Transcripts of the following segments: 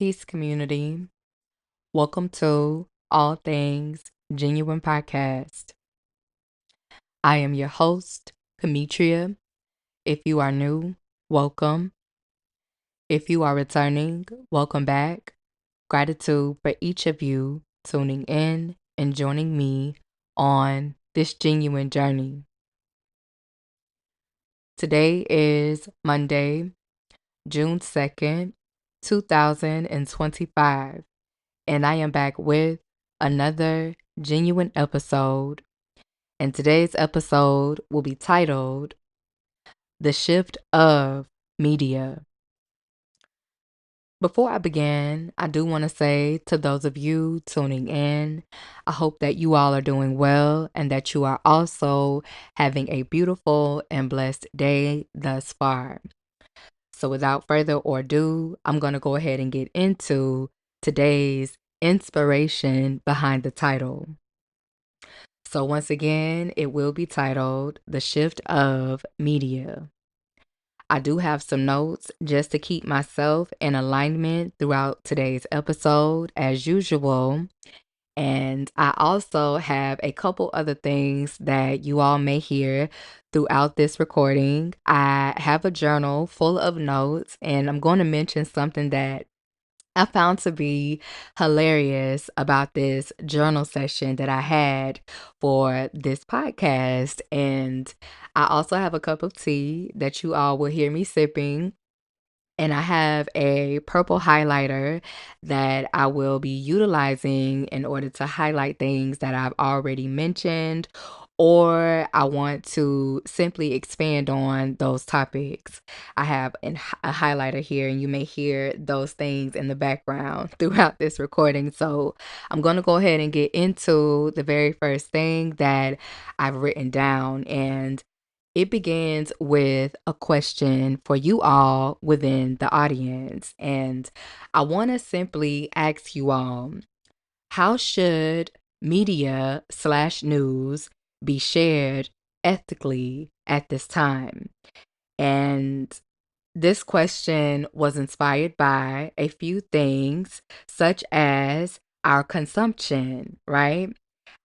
Peace, community. Welcome to All Things Genuine Podcast. I am your host, Demetria. If you are new, welcome. If you are returning, welcome back. Gratitude for each of you tuning in and joining me on this genuine journey. Today is Monday, June 2nd, 2025. And I am back with another genuine episode. And today's episode will be titled The Shift of Media. Before I begin, I do want to say to those of you tuning in, I hope that you all are doing well and that you are also having a beautiful and blessed day thus far. So, without further ado, I'm going to go ahead and get into today's inspiration behind the title. So, once again, it will be titled The Shift of Media. I do have some notes just to keep myself in alignment throughout today's episode, as usual. And I also have a couple other things that you all may hear throughout this recording. I have a journal full of notes, and I'm going to mention something that I found to be hilarious about this journal session that I had for this podcast. And I also have a cup of tea that you all will hear me sipping. And I have a purple highlighter that I will be utilizing in order to highlight things that I've already mentioned, or I want to simply expand on those topics. I have a highlighter here, and you may hear those things in the background throughout this recording. So I'm going to go ahead and get into the very first thing that I've written down. And it begins with a question for you all within the audience. And I want to simply ask you all, how should media/news be shared ethically at this time? And this question was inspired by a few things, such as our consumption, right?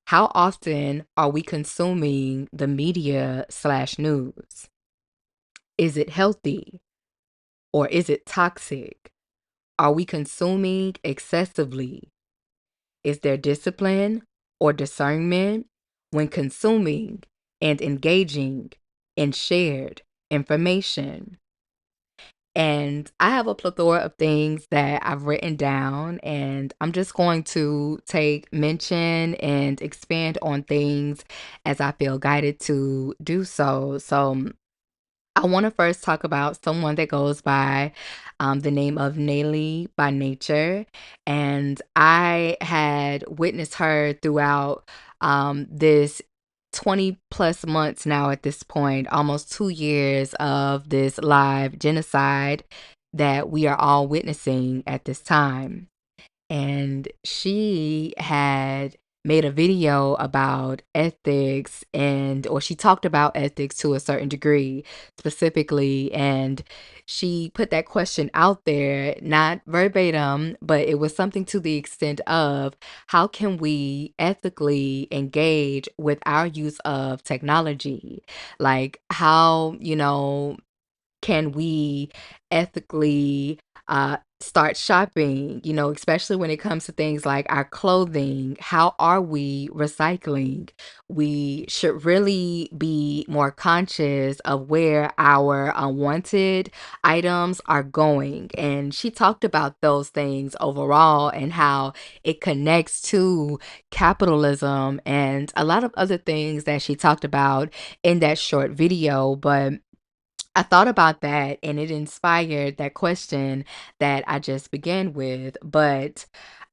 How often are we consuming the media/news? Is it healthy or is it toxic? Are we consuming excessively? Is there discipline or discernment when consuming and engaging in shared information? And I have a plethora of things that I've written down, and I'm just going to take mention and expand on things as I feel guided to do so. So, I want to first talk about someone that goes by the name of Nelly by Nature. And I had witnessed her throughout this 20 plus months now at this point, almost 2 years of this live genocide that we are all witnessing at this time. And she had made a video about ethics, or she talked about ethics to a certain degree specifically, and she put that question out there, not verbatim, but it was something to the extent of, how can we ethically engage with our use of technology? Like, how, can we ethically start shopping, especially when it comes to things like our clothing? How are we recycling? We should really be more conscious of where our unwanted items are going. And she talked about those things overall and how it connects to capitalism and a lot of other things that she talked about in that short video. But I thought about that and it inspired that question that I just began with. But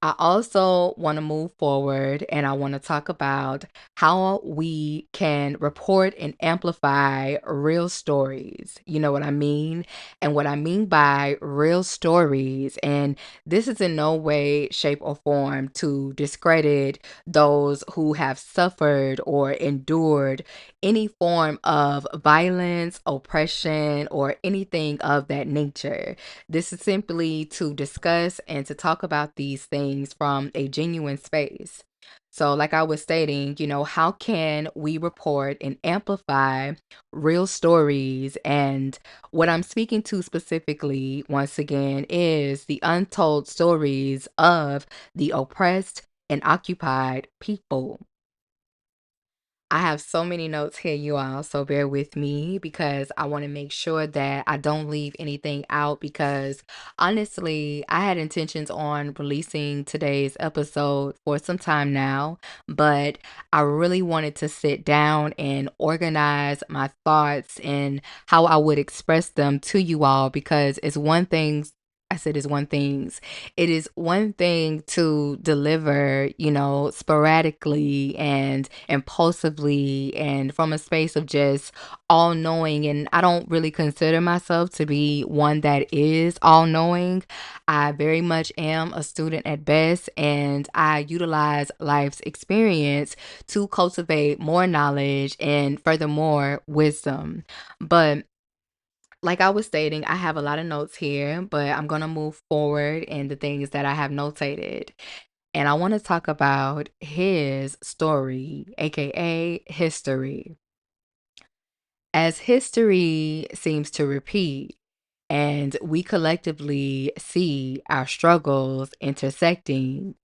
I also want to move forward and I want to talk about how we can report and amplify real stories. You know what I mean? And what I mean by real stories, and this is in no way, shape, or form to discredit those who have suffered or endured any form of violence, oppression, or anything of that nature. This is simply to discuss and to talk about these things from a genuine space. So, like I was stating, how can we report and amplify real stories? And what I'm speaking to specifically, once again, is the untold stories of the oppressed and occupied people. I have so many notes here, you all, so bear with me because I want to make sure that I don't leave anything out because honestly, I had intentions on releasing today's episode for some time now, but I really wanted to sit down and organize my thoughts and how I would express them to you all because it's one thing. I said it's one things. It is one thing to deliver, sporadically and impulsively and from a space of just all knowing. And I don't really consider myself to be one that is all knowing. I very much am a student at best, and I utilize life's experience to cultivate more knowledge and furthermore wisdom. But like I was stating, I have a lot of notes here, but I'm going to move forward in the things that I have notated. And I want to talk about his story, aka history. As history seems to repeat, and we collectively see our struggles intersecting,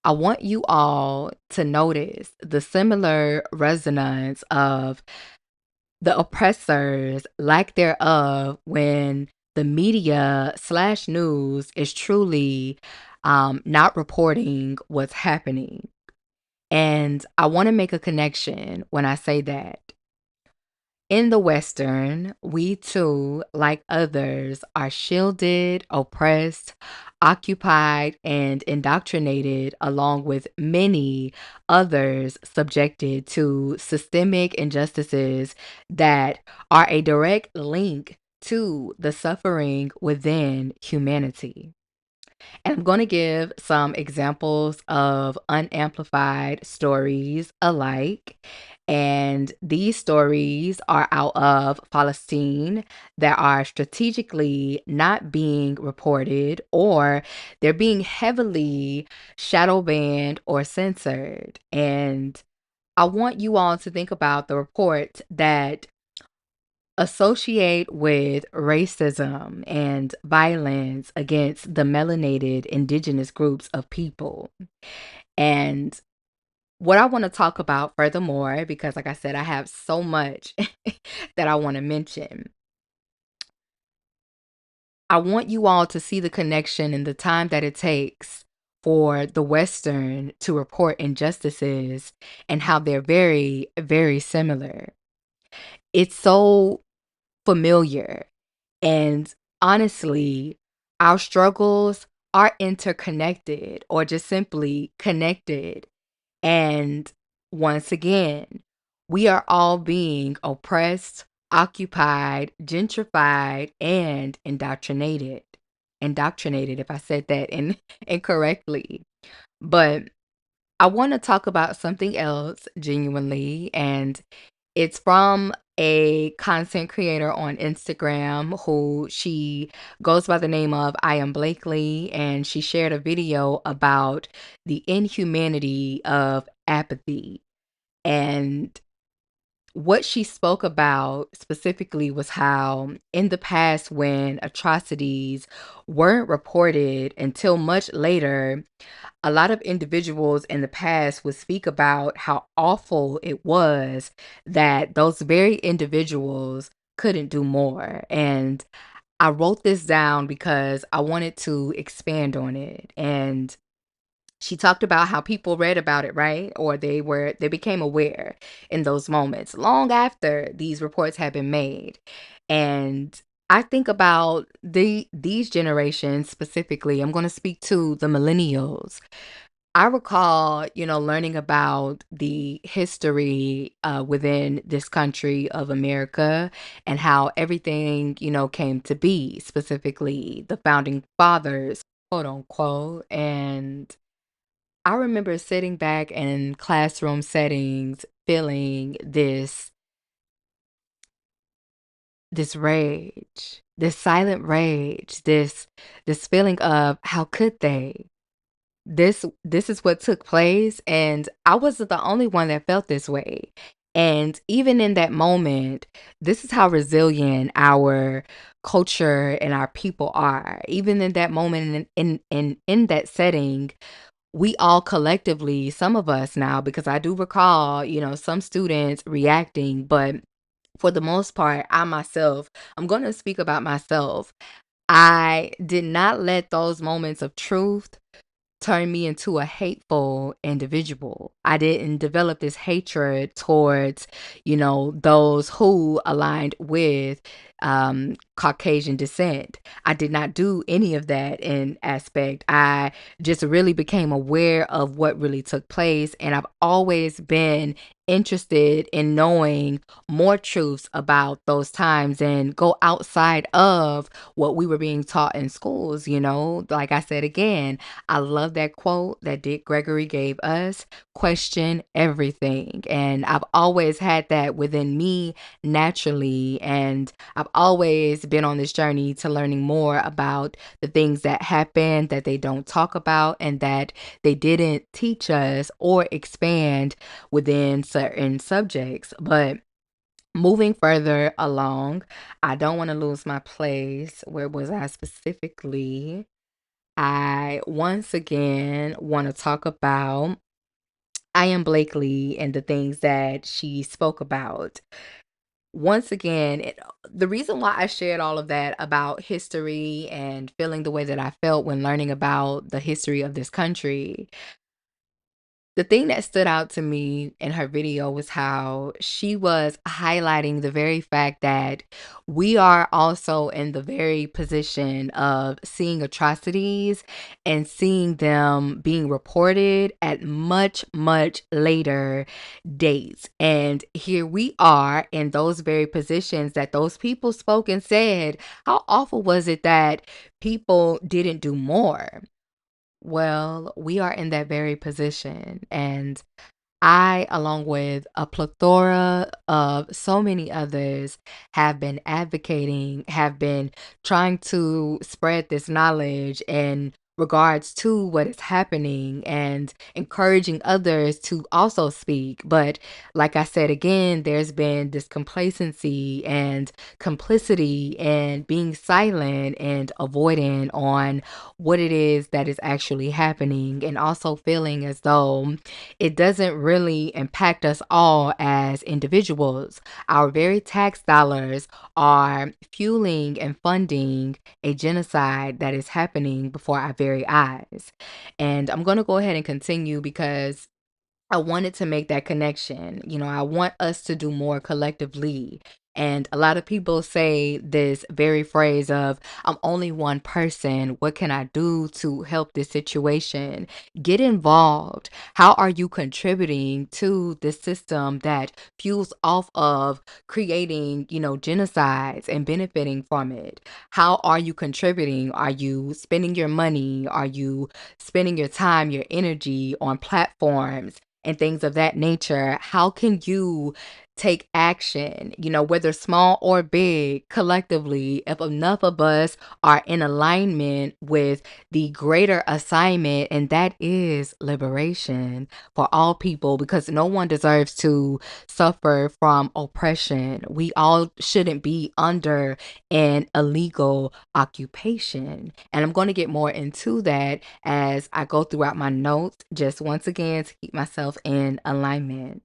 I want you all to notice the similar resonance of the oppressors, lack thereof, when the media slash news is truly not reporting what's happening. And I want to make a connection when I say that. In the Western, we too, like others, are shielded, oppressed, occupied, and indoctrinated, along with many others subjected to systemic injustices that are a direct link to the suffering within humanity. And I'm going to give some examples of unamplified stories alike. And these stories are out of Palestine that are strategically not being reported, or they're being heavily shadow banned or censored. And I want you all to think about the reports that associate with racism and violence against the melanated indigenous groups of people. And what I want to talk about furthermore, because like I said, I have so much that I want to mention. I want you all to see the connection and the time that it takes for the Western to report injustices and how they're very, very similar. It's so familiar. And honestly, our struggles are interconnected or just simply connected. And once again, we are all being oppressed, occupied, gentrified, and indoctrinated. Indoctrinated, if I said that incorrectly. But I want to talk about something else genuinely, and it's from a content creator on Instagram who she goes by the name of I Am Blakely, and she shared a video about the inhumanity of apathy. And what she spoke about specifically was how in the past, when atrocities weren't reported until much later, a lot of individuals in the past would speak about how awful it was that those very individuals couldn't do more. And I wrote this down because I wanted to expand on it. And she talked about how people read about it, right? Or they became aware in those moments long after these reports had been made. And I think about these generations specifically. I'm going to speak to the millennials. I recall, learning about the history within this country of America and how everything, came to be, specifically the founding fathers, quote unquote. And I remember sitting back in classroom settings feeling this rage, this silent rage, this feeling of how could they? This is what took place, and I wasn't the only one that felt this way. And even in that moment, this is how resilient our culture and our people are. Even in that moment, in that setting, we all collectively, some of us now, because I do recall, some students reacting, but for the most part, I myself, I'm going to speak about myself. I did not let those moments of truth turned me into a hateful individual. I didn't develop this hatred towards, those who aligned with Caucasian descent. I did not do any of that in aspect. I just really became aware of what really took place. And I've always been interested in knowing more truths about those times and go outside of what we were being taught in schools. Like I said again, I love that quote that Dick Gregory gave us: question everything. And I've always had that within me naturally. And I've always been on this journey to learning more about the things that happen that they don't talk about and that they didn't teach us or expand within certain subjects. But moving further along, I don't want to lose my place. Where was I specifically? I once again want to talk about I Am Blakely and the things that she spoke about. Once again, the reason why I shared all of that about history and feeling the way that I felt when learning about the history of this country, the thing that stood out to me in her video was how she was highlighting the very fact that we are also in the very position of seeing atrocities and seeing them being reported at much, much later dates. And here we are in those very positions that those people spoke and said, how awful was it that people didn't do more? Well, we are in that very position. And I, along with a plethora of so many others, have been advocating, have been trying to spread this knowledge in regards to what is happening and encouraging others to also speak. But like I said again, there's been this complacency and complicity and being silent and avoiding on what it is that is actually happening, and also feeling as though it doesn't really impact us all as individuals. Our very tax dollars are fueling and funding a genocide that is happening before our very eyes. And I'm going to go ahead and continue because I wanted to make that connection. I want us to do more collectively. And a lot of people say this very phrase of, I'm only one person. What can I do to help this situation? Get involved. How are you contributing to this system that fuels off of creating, genocides and benefiting from it? How are you contributing? Are you spending your money? Are you spending your time, your energy on platforms and things of that nature? How can you take action, whether small or big, collectively, if enough of us are in alignment with the greater assignment, and that is liberation for all people, because no one deserves to suffer from oppression. We all shouldn't be under an illegal occupation. And I'm going to get more into that as I go throughout my notes, just once again to keep myself in alignment.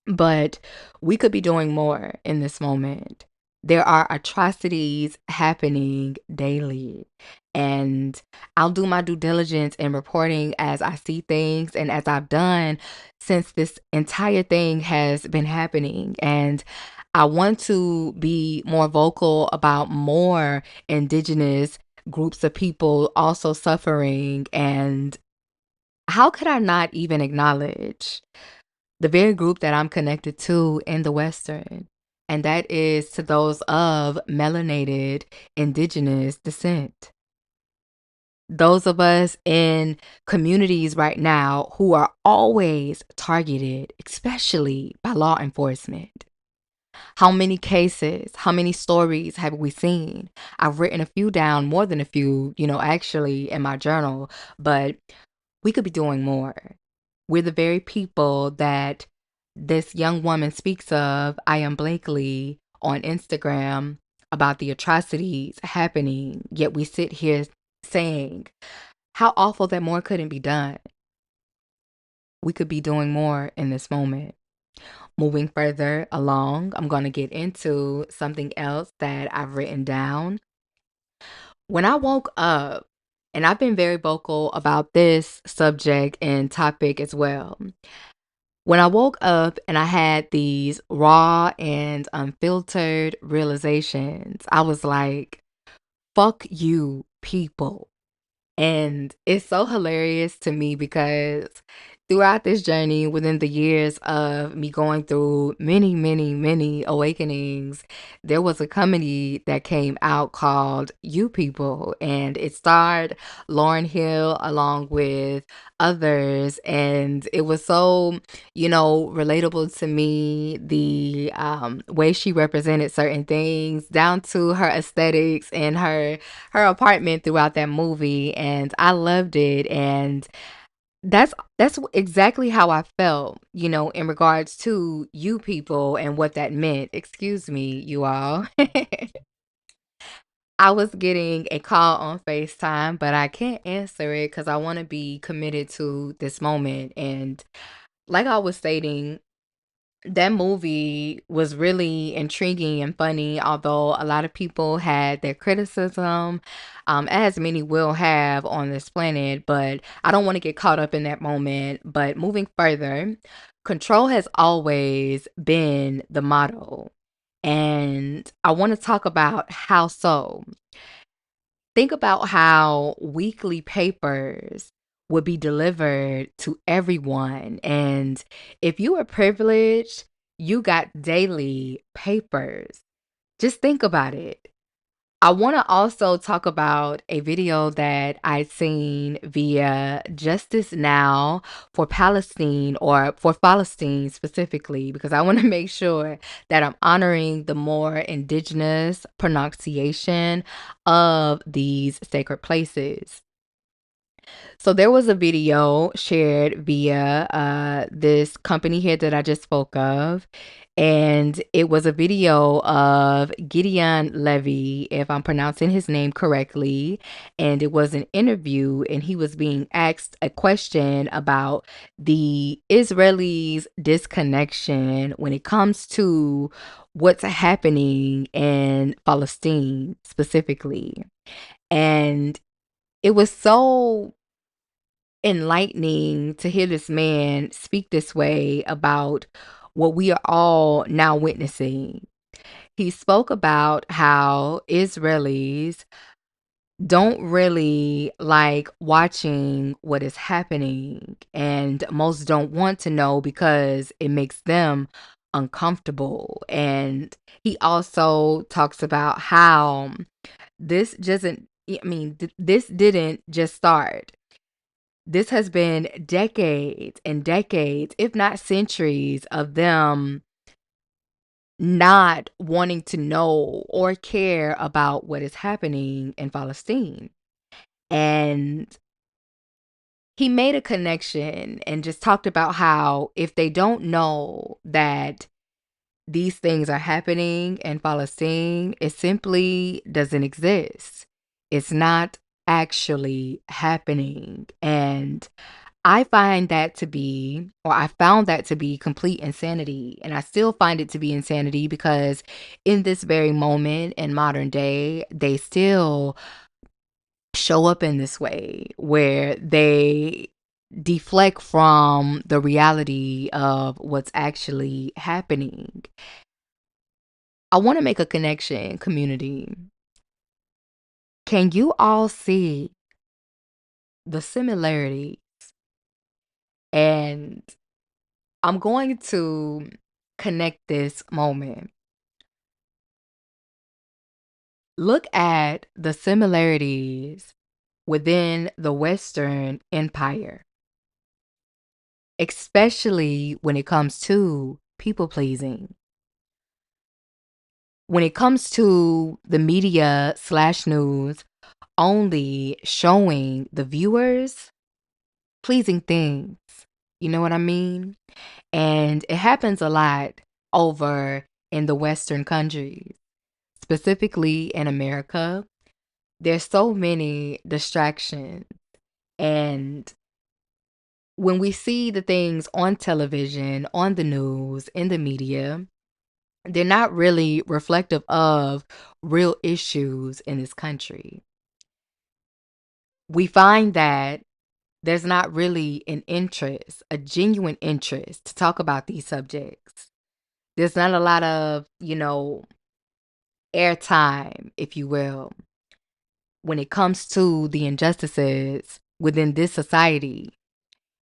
But we could be doing more in this moment. There are atrocities happening daily. And I'll do my due diligence in reporting as I see things and as I've done since this entire thing has been happening. And I want to be more vocal about more indigenous groups of people also suffering. And how could I not even acknowledge the very group that I'm connected to in the Western? And that is to those of melanated indigenous descent. Those of us in communities right now who are always targeted, especially by law enforcement. How many cases, how many stories have we seen? I've written a few down, more than a few, actually in my journal, but we could be doing more. We're the very people that this young woman speaks of, I am Blakely, on Instagram about the atrocities happening, yet we sit here saying how awful that more couldn't be done. We could be doing more in this moment. Moving further along, I'm going to get into something else that I've written down. When I woke up, and I've been very vocal about this subject and topic as well. When I woke up and I had these raw and unfiltered realizations, I was like, fuck you, people. And it's so hilarious to me because throughout this journey, within the years of me going through many, many, many awakenings, there was a comedy that came out called You People, and it starred Lauryn Hill along with others. And it was so, relatable to me, the way she represented certain things down to her aesthetics and her apartment throughout that movie, and I loved it. And that's exactly how I felt, in regards to You People and what that meant. Excuse me, you all. I was getting a call on FaceTime, but I can't answer it because I want to be committed to this moment. And like I was stating, that movie was really intriguing and funny, although a lot of people had their criticism, as many will have on this planet, but I don't want to get caught up in that moment. But moving further, control has always been the motto. And I want to talk about how so. Think about how weekly papers would be delivered to everyone. And if you were privileged, you got daily papers. Just think about it. I want to also talk about a video that I'd seen via Justice Now for Palestine, or for Palestine specifically, because I want to make sure that I'm honoring the more indigenous pronunciation of these sacred places. So there was a video shared via this company here that I just spoke of. And it was a video of Gideon Levy, if I'm pronouncing his name correctly. And it was an interview, and he was being asked a question about the Israelis' disconnection when it comes to what's happening in Palestine specifically. And it was so enlightening to hear this man speak this way about what we are all now witnessing. He spoke about how Israelis don't really like watching what is happening, and most don't want to know because it makes them uncomfortable. And he also talks about how this doesn't, this didn't just start. This has been decades and decades, if not centuries, of them not wanting to know or care about what is happening in Palestine. And he made a connection and just talked about how if they don't know that these things are happening in Palestine, it simply doesn't exist. It's not actually happening. And I find that to be, or I found that to be complete insanity. And I still find it to be insanity because in this very moment in modern day, they still show up in this way where they deflect from the reality of what's actually happening. I want to make a connection, community. Can you all see the similarity? And I'm going to connect this moment. Look at the similarities within the Western Empire, especially when it comes to people pleasing. When it comes to the media slash news only showing the viewers pleasing things. You know what I mean? And it happens a lot over in the Western countries, specifically in America. There's so many distractions. And when we see the things on television, on the news, in the media, they're not really reflective of real issues in this country. We find that there's not really an interest, a genuine interest to talk about these subjects. There's not a lot of, airtime, if you will, when it comes to the injustices within this society.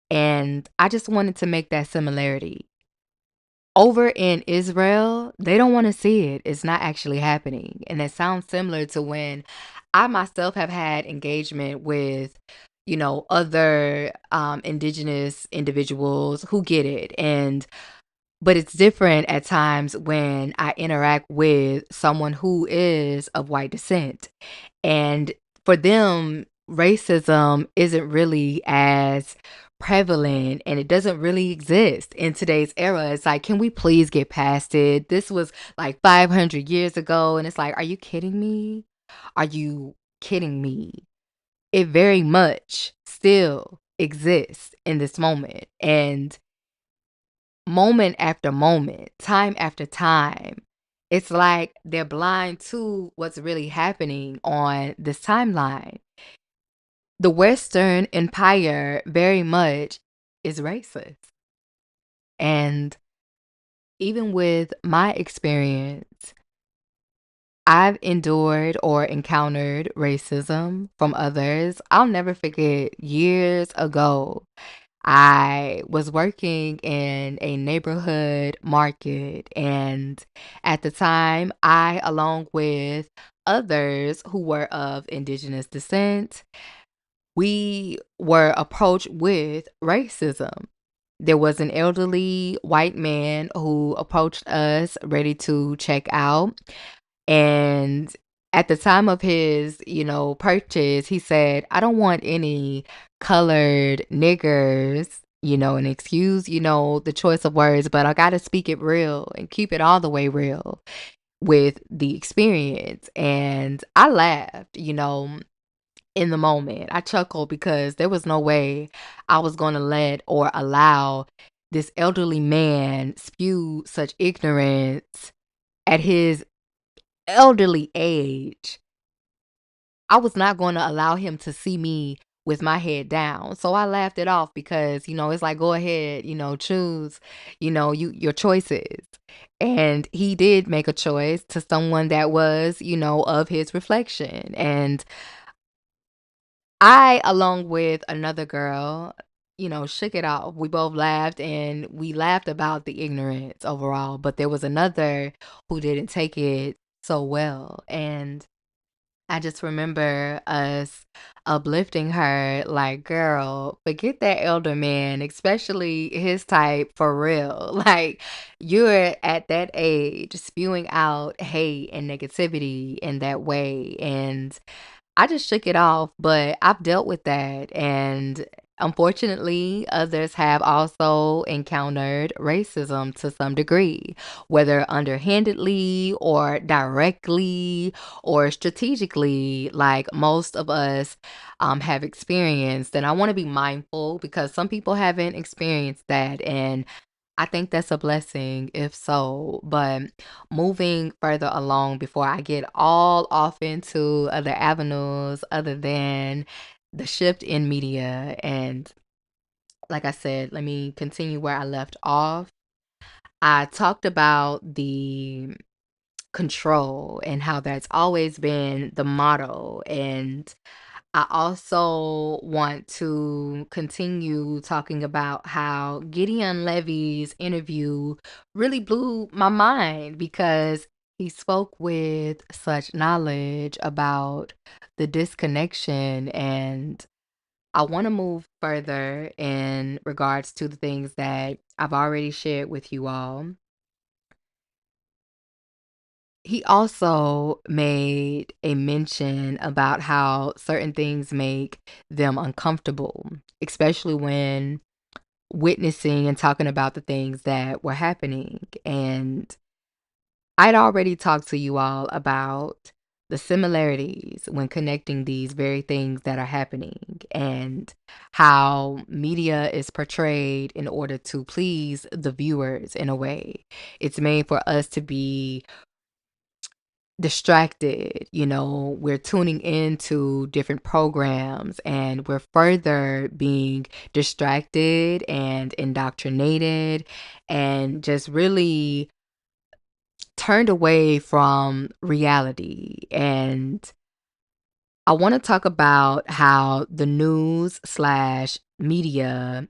And I just wanted to make that similarity. Over in Israel, they don't want to see it. It's not actually happening. And it sounds similar to when I myself have had engagement with, other indigenous individuals who get it. But it's different at times when I interact with someone who is of white descent. And for them, racism isn't really as prevalent and it doesn't really exist in today's era. It's like, can we please get past it? This was like 500 years ago. And it's like, are you kidding me? Are you kidding me? It very much still exists in this moment. And moment after moment, time after time, it's like they're blind to what's really happening on this timeline. The Western Empire very much is racist. And even with my experience, I've endured or encountered racism from others. I'll never forget years ago, I was working in a neighborhood market, and at the time, I, along with others who were of indigenous descent, we were approached with racism. There was an elderly white man who approached us ready to check out. And at the time of his, purchase, he said, I don't want any colored niggers, and excuse, the choice of words, but I got to speak it real and keep it all the way real with the experience. And I laughed, in the moment. I chuckled because there was no way I was going to let or allow this elderly man spew such ignorance at his elderly age. I was not going to allow him to see me with my head down. So I laughed it off because, it's like, go ahead, choose, your choices. And he did make a choice to someone that was, of his reflection. And I, along with another girl, shook it off. We both laughed and we laughed about the ignorance overall. But there was another who didn't take it so well. And I just remember us uplifting her, like, girl, forget that elder man, especially his type for real. Like, you're at that age spewing out hate and negativity in that way. And I just shook it off, but I've dealt with that. And unfortunately, others have also encountered racism to some degree, whether underhandedly or directly or strategically, like most of us have experienced. And I want to be mindful because some people haven't experienced that. And I think that's a blessing if so, but moving further along before I get all off into other avenues other than the shift in media. And like I said, let me continue where I left off. I talked about the control and how that's always been the motto. And I also want to continue talking about how Gideon Levy's interview really blew my mind because he spoke with such knowledge about the disconnection. And I want to move further in regards to the things that I've already shared with you all. He also made a mention about how certain things make them uncomfortable, especially when witnessing and talking about the things that were happening. And I'd already talked to you all about the similarities when connecting these very things that are happening and how media is portrayed in order to please the viewers in a way. It's made for us to be distracted. We're tuning into different programs and we're further being distracted and indoctrinated and just really turned away from reality. And I want to talk about how the news slash media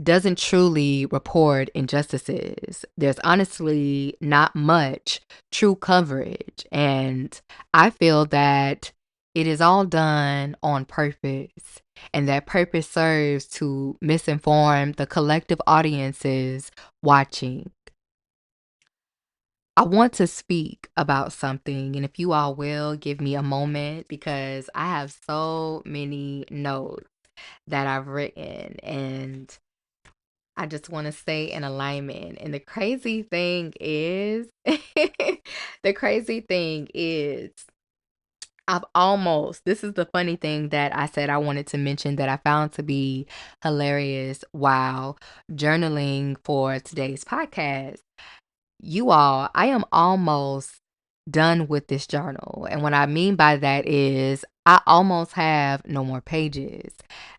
doesn't truly report injustices. There's honestly not much true coverage. And I feel that it is all done on purpose. And that purpose serves to misinform the collective audiences watching. I want to speak about something, and if you all will give me a moment because I have so many notes that I've written, and I just want to stay in alignment. And the crazy thing is, the crazy thing is, this is the funny thing that I said I wanted to mention that I found to be hilarious while journaling for today's podcast. You all, I am almost done with this journal. And what I mean by that is I almost have no more pages.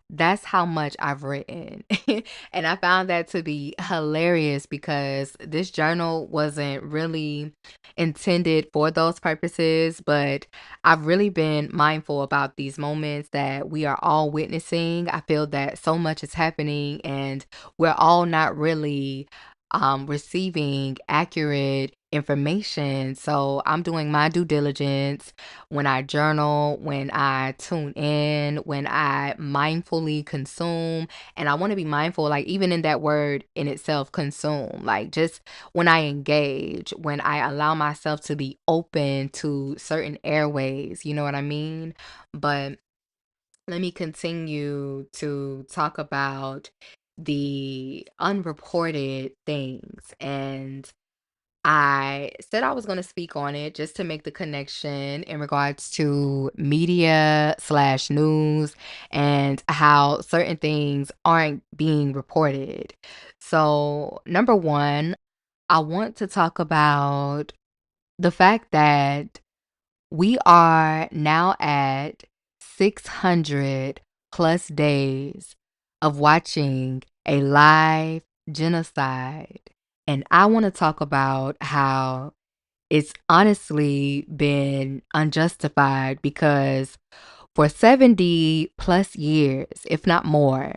That's how much I've written. And I found that to be hilarious because this journal wasn't really intended for those purposes, but I've really been mindful about these moments that we are all witnessing. I feel that so much is happening and we're all not really receiving accurate information. So I'm doing my due diligence when I journal, when I tune in, when I mindfully consume. And I want to be mindful, like even in that word in itself, consume, like just when I engage, when I allow myself to be open to certain airways, you know what I mean? But let me continue to talk about the unreported things. And I said I was going to speak on it just to make the connection in regards to media slash news and how certain things aren't being reported. So, number one, I want to talk about the fact that we are now at 600 plus days of watching a live genocide. And I want to talk about how it's honestly been unjustified because for 70 plus years, if not more,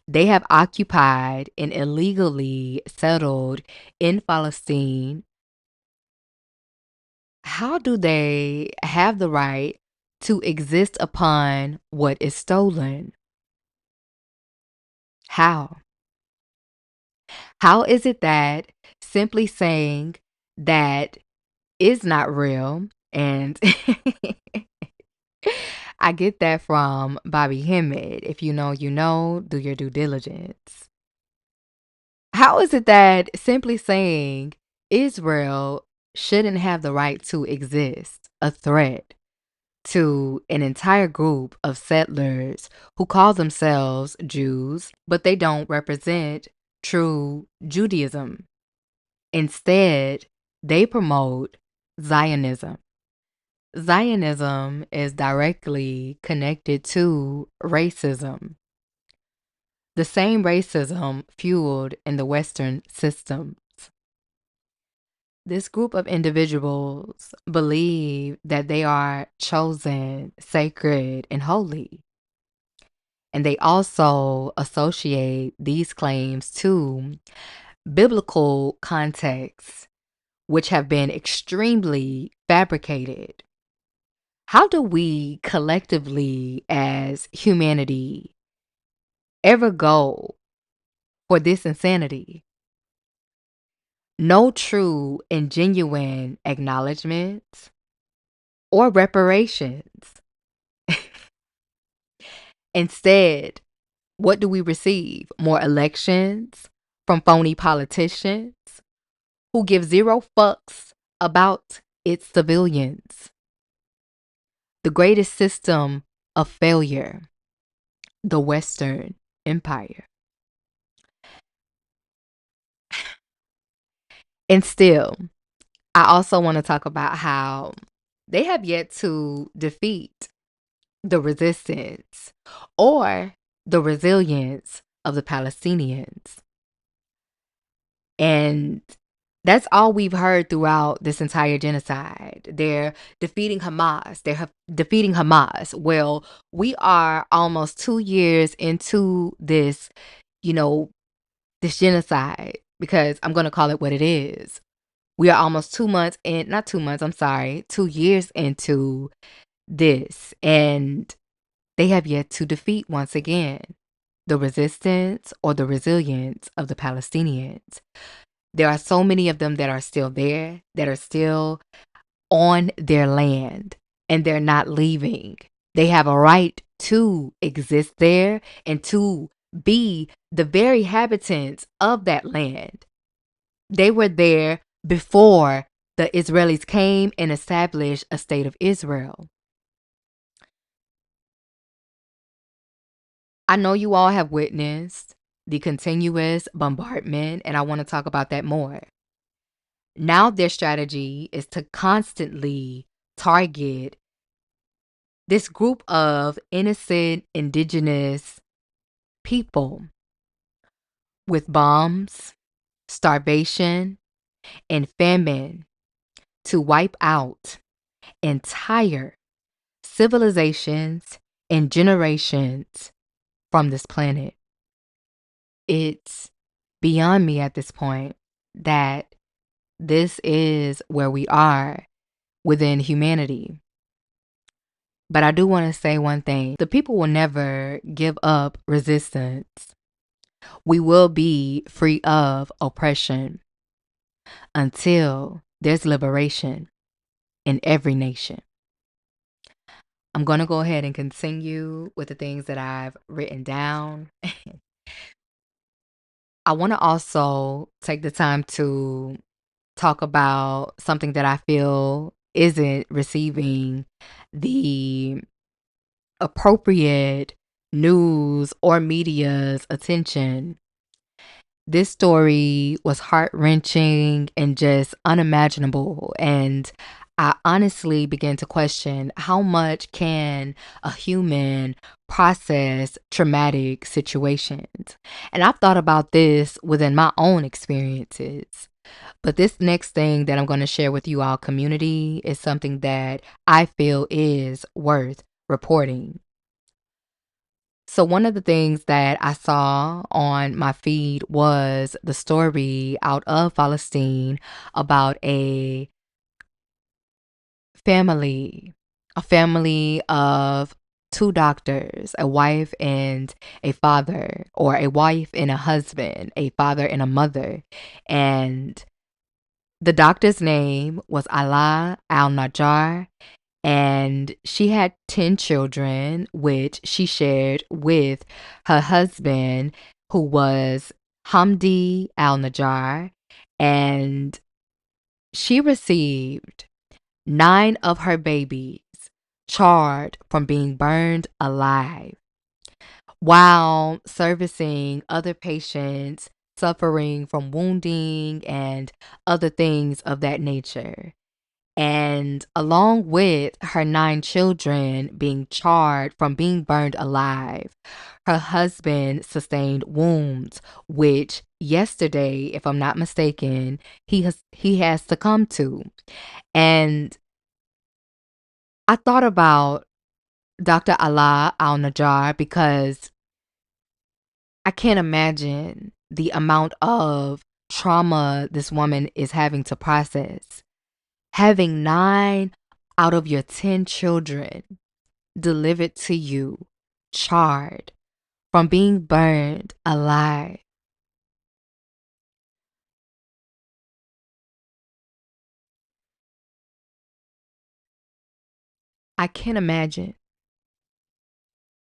they have occupied and illegally settled in Palestine. How do they have the right to exist upon what is stolen? How? How is it that simply saying that is not real? And I get that from Bobby Hemmett. If you know, you know, do your due diligence. How is it that simply saying Israel shouldn't have the right to exist a threat to an entire group of settlers who call themselves Jews, but they don't represent true Judaism? Instead, they promote Zionism. Zionism is directly connected to racism, the same racism fueled in the Western systems. This group of individuals believe that they are chosen, sacred, and holy. And they also associate these claims to biblical contexts, which have been extremely fabricated. How do we collectively, as humanity, ever go for this insanity? No true and genuine acknowledgments or reparations. Instead, what do we receive? More elections from phony politicians who give zero fucks about its civilians. The greatest system of failure, the Western Empire. And still, I also want to talk about how they have yet to defeat the resistance or the resilience of the Palestinians. And that's all we've heard throughout this entire genocide. They're defeating Hamas. Defeating Hamas. Well, we are almost 2 years into this, you know, this genocide, because I'm going to call it what it is. We are almost 2 months in, not 2 months, I'm sorry, 2 years into this. And they have yet to defeat once again the resistance or the resilience of the Palestinians. There are so many of them that are still there, that are still on their land, and they're not leaving. They have a right to exist there and to be the very inhabitants of that land. They were there before the Israelis came and established a state of Israel. I know you all have witnessed the continuous bombardment, and I want to talk about that more. Now their strategy is to constantly target this group of innocent indigenous people with bombs, starvation, and famine to wipe out entire civilizations and generations from this planet. It's beyond me at this point that this is where we are within humanity. But I do want to say one thing. The people will never give up resistance. We will be free of oppression until there's liberation in every nation. I'm going to go ahead and continue with the things that I've written down. I want to also take the time to talk about something that I feel isn't receiving the appropriate news or media's attention. This story was heart-wrenching and just unimaginable, and I honestly began to question how much can a human process traumatic situations. And I've thought about this within my own experiences. But this next thing that I'm going to share with you all, community, is something that I feel is worth reporting. So one of the things that I saw on my feed was the story out of Palestine about family, a family of two doctors, a wife and a father, or a wife and a husband, a father and a mother. And the doctor's name was Ala al-Najjar, and she had 10 children, which she shared with her husband, who was Hamdi al-Najjar, and she received 9 of her babies charred from being burned alive while servicing other patients suffering from wounding and other things of that nature. And along with her 9 children being charred from being burned alive, her husband sustained wounds, which yesterday, if I'm not mistaken, he has succumbed to. And I thought about Dr. Allah Al Najjar because I can't imagine the amount of trauma this woman is having to process. Having 9 out of your 10 children delivered to you, charred, from being burned alive. I can't imagine.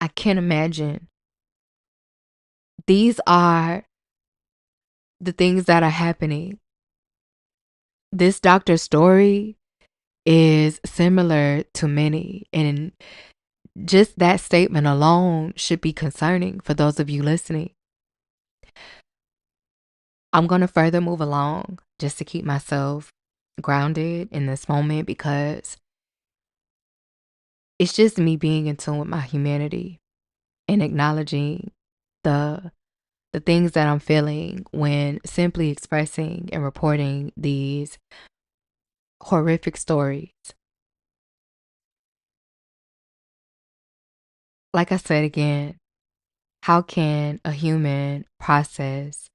I can't imagine. These are the things that are happening. This doctor's story is similar to many, and just that statement alone should be concerning for those of you listening. I'm going to further move along just to keep myself grounded in this moment because it's just me being in tune with my humanity and acknowledging the the things that I'm feeling when simply expressing and reporting these horrific stories. Like I said again, how can a human process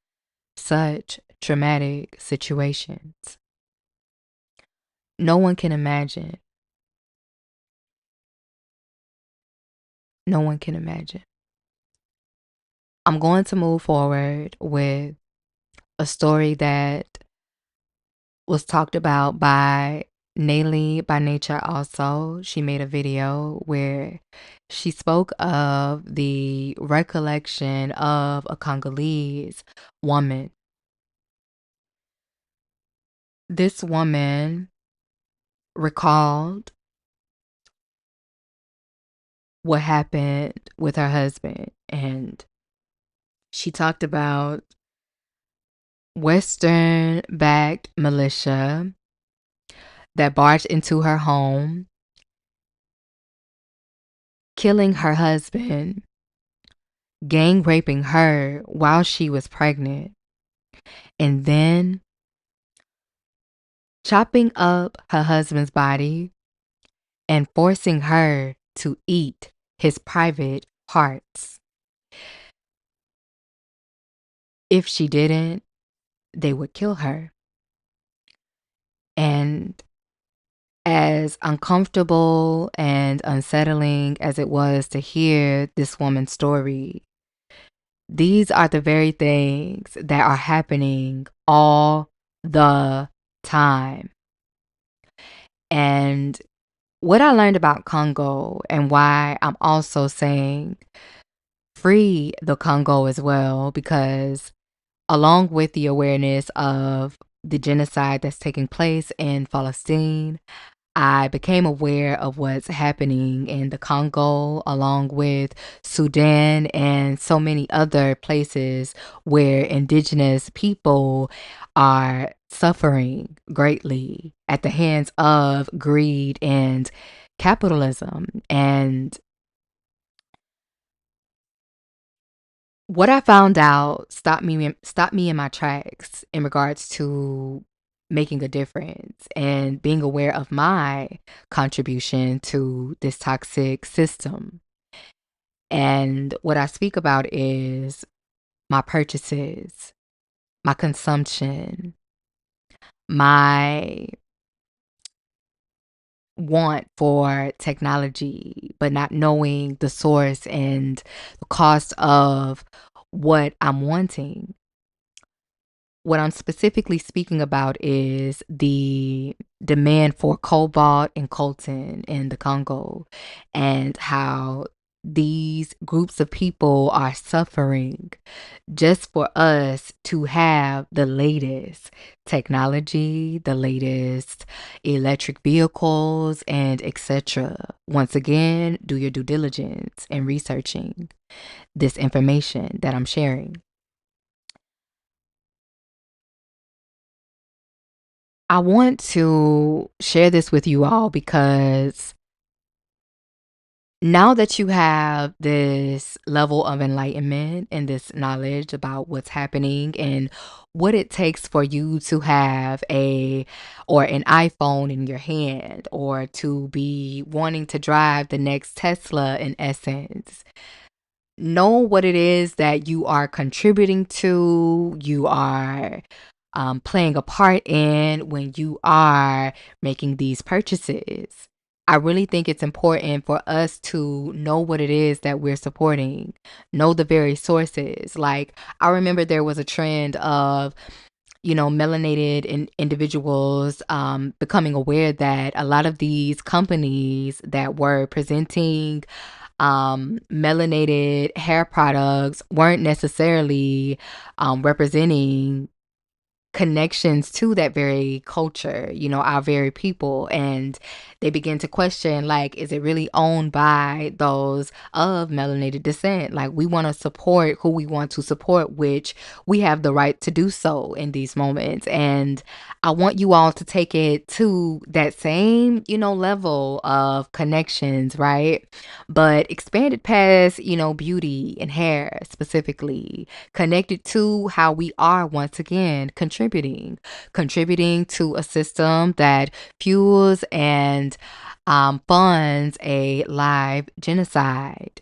such traumatic situations? No one can imagine. No one can imagine. I'm going to move forward with a story that was talked about by Nayli by Nature also. She made a video where she spoke of the recollection of a Congolese woman. This woman recalled what happened with her husband, and she talked about Western backed militia that barged into her home, killing her husband, gang raping her while she was pregnant, and then chopping up her husband's body and forcing her to eat his private parts. If she didn't, they would kill her. And as uncomfortable and unsettling as it was to hear this woman's story, these are the very things that are happening all the time. And what I learned about Congo and why I'm also saying free the Congo as well, because along with the awareness of the genocide that's taking place in Palestine, I became aware of what's happening in the Congo, along with Sudan and so many other places where indigenous people are suffering greatly at the hands of greed and capitalism. And what I found out stopped me in my tracks in regards to making a difference and being aware of my contribution to this toxic system. And what I speak about is my purchases, my consumption, my want for technology, but not knowing the source and the cost of what I'm wanting. What I'm specifically speaking about is the demand for cobalt and coltan in the Congo, and how these groups of people are suffering just for us to have the latest technology, the latest electric vehicles, and etc. Once again, do your due diligence in researching this information that I'm sharing. I want to share this with you all because Now that you have this level of enlightenment and this knowledge about what's happening and what it takes for you to have an iPhone in your hand or to be wanting to drive the next Tesla in essence, know what it is that you are contributing to, you are playing a part in when you are making these purchases. I really think it's important for us to know what it is that we're supporting, know the very sources. Like, I remember there was a trend of, melanated individuals becoming aware that a lot of these companies that were presenting melanated hair products weren't necessarily representing connections to that very culture, our very people. And they begin to question, like, is it really owned by those of melanated descent? Like, we want to support who we want to support, which we have the right to do so in these moments. And I want you all to take it to that same, level of connections, right? But expanded past, beauty and hair specifically, connected to how we are once again contributing to a system that fuels and funds a live genocide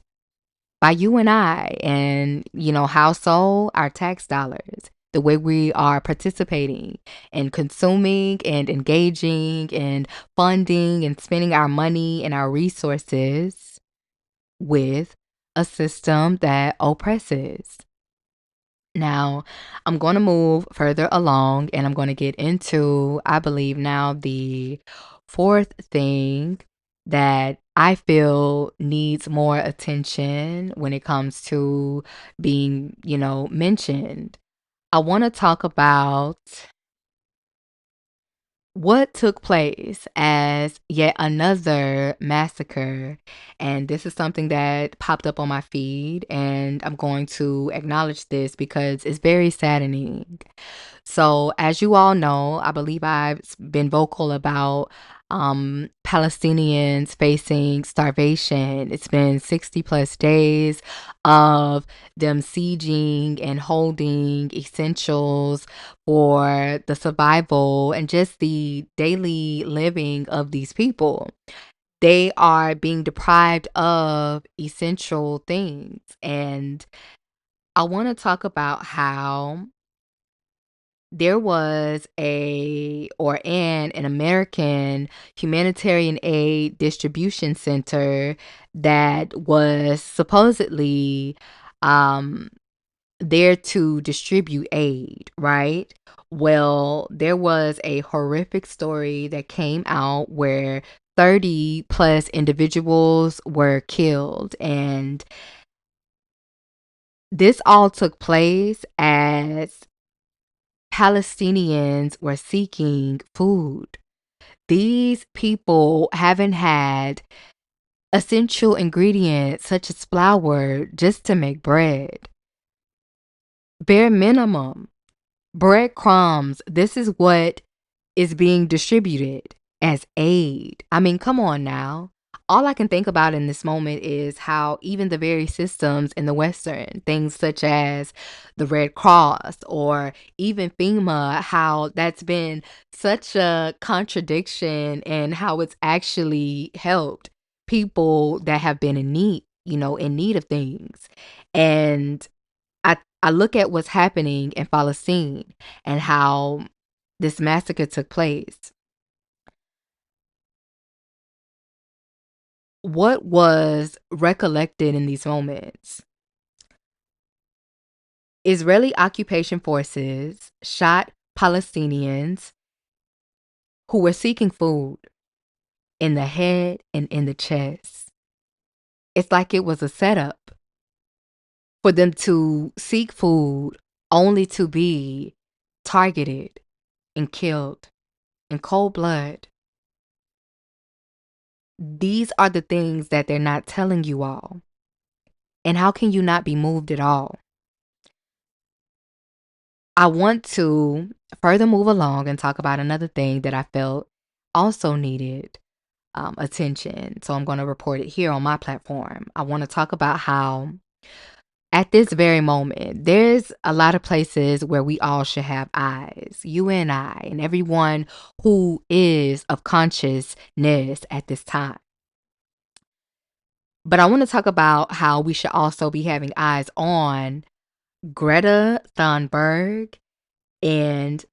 by you and I, and how so? Our tax dollars, the way we are participating and consuming and engaging and funding and spending our money and our resources with a system that oppresses. Now, I'm going to move further along and I'm going to get into, I believe, now the fourth thing that I feel needs more attention when it comes to being, mentioned. I want to talk about what took place as yet another massacre. And this is something that popped up on my feed, and I'm going to acknowledge this because it's very saddening. So, as you all know, I believe I've been vocal about Palestinians facing starvation. It's been 60 plus days of them sieging and holding essentials for the survival and just the daily living of these people. They are being deprived of essential things. And I want to talk about how there was an American humanitarian aid distribution center that was supposedly um there to distribute aid, right? Well, there was a horrific story that came out where 30 plus individuals were killed, and this all took place as Palestinians were seeking food. These people haven't had essential ingredients such as flour just to make bread. Bare minimum. Breadcrumbs. This is what is being distributed as aid. I mean, come on now. All I can think about in this moment is how even the very systems in the Western, things such as the Red Cross or even FEMA, how that's been such a contradiction and how it's actually helped people that have been in need, in need of things. And I look at what's happening in Palestine and how this massacre took place. What was recollected in these moments? Israeli occupation forces shot Palestinians who were seeking food in the head and in the chest. It's like it was a setup for them to seek food only to be targeted and killed in cold blood. These are the things that they're not telling you all. And how can you not be moved at all? I want to further move along and talk about another thing that I felt also needed attention. So I'm going to report it here on my platform. I want to talk about how at this very moment, there's a lot of places where we all should have eyes, you and I, and everyone who is of consciousness at this time. But I want to talk about how we should also be having eyes on Greta Thunberg and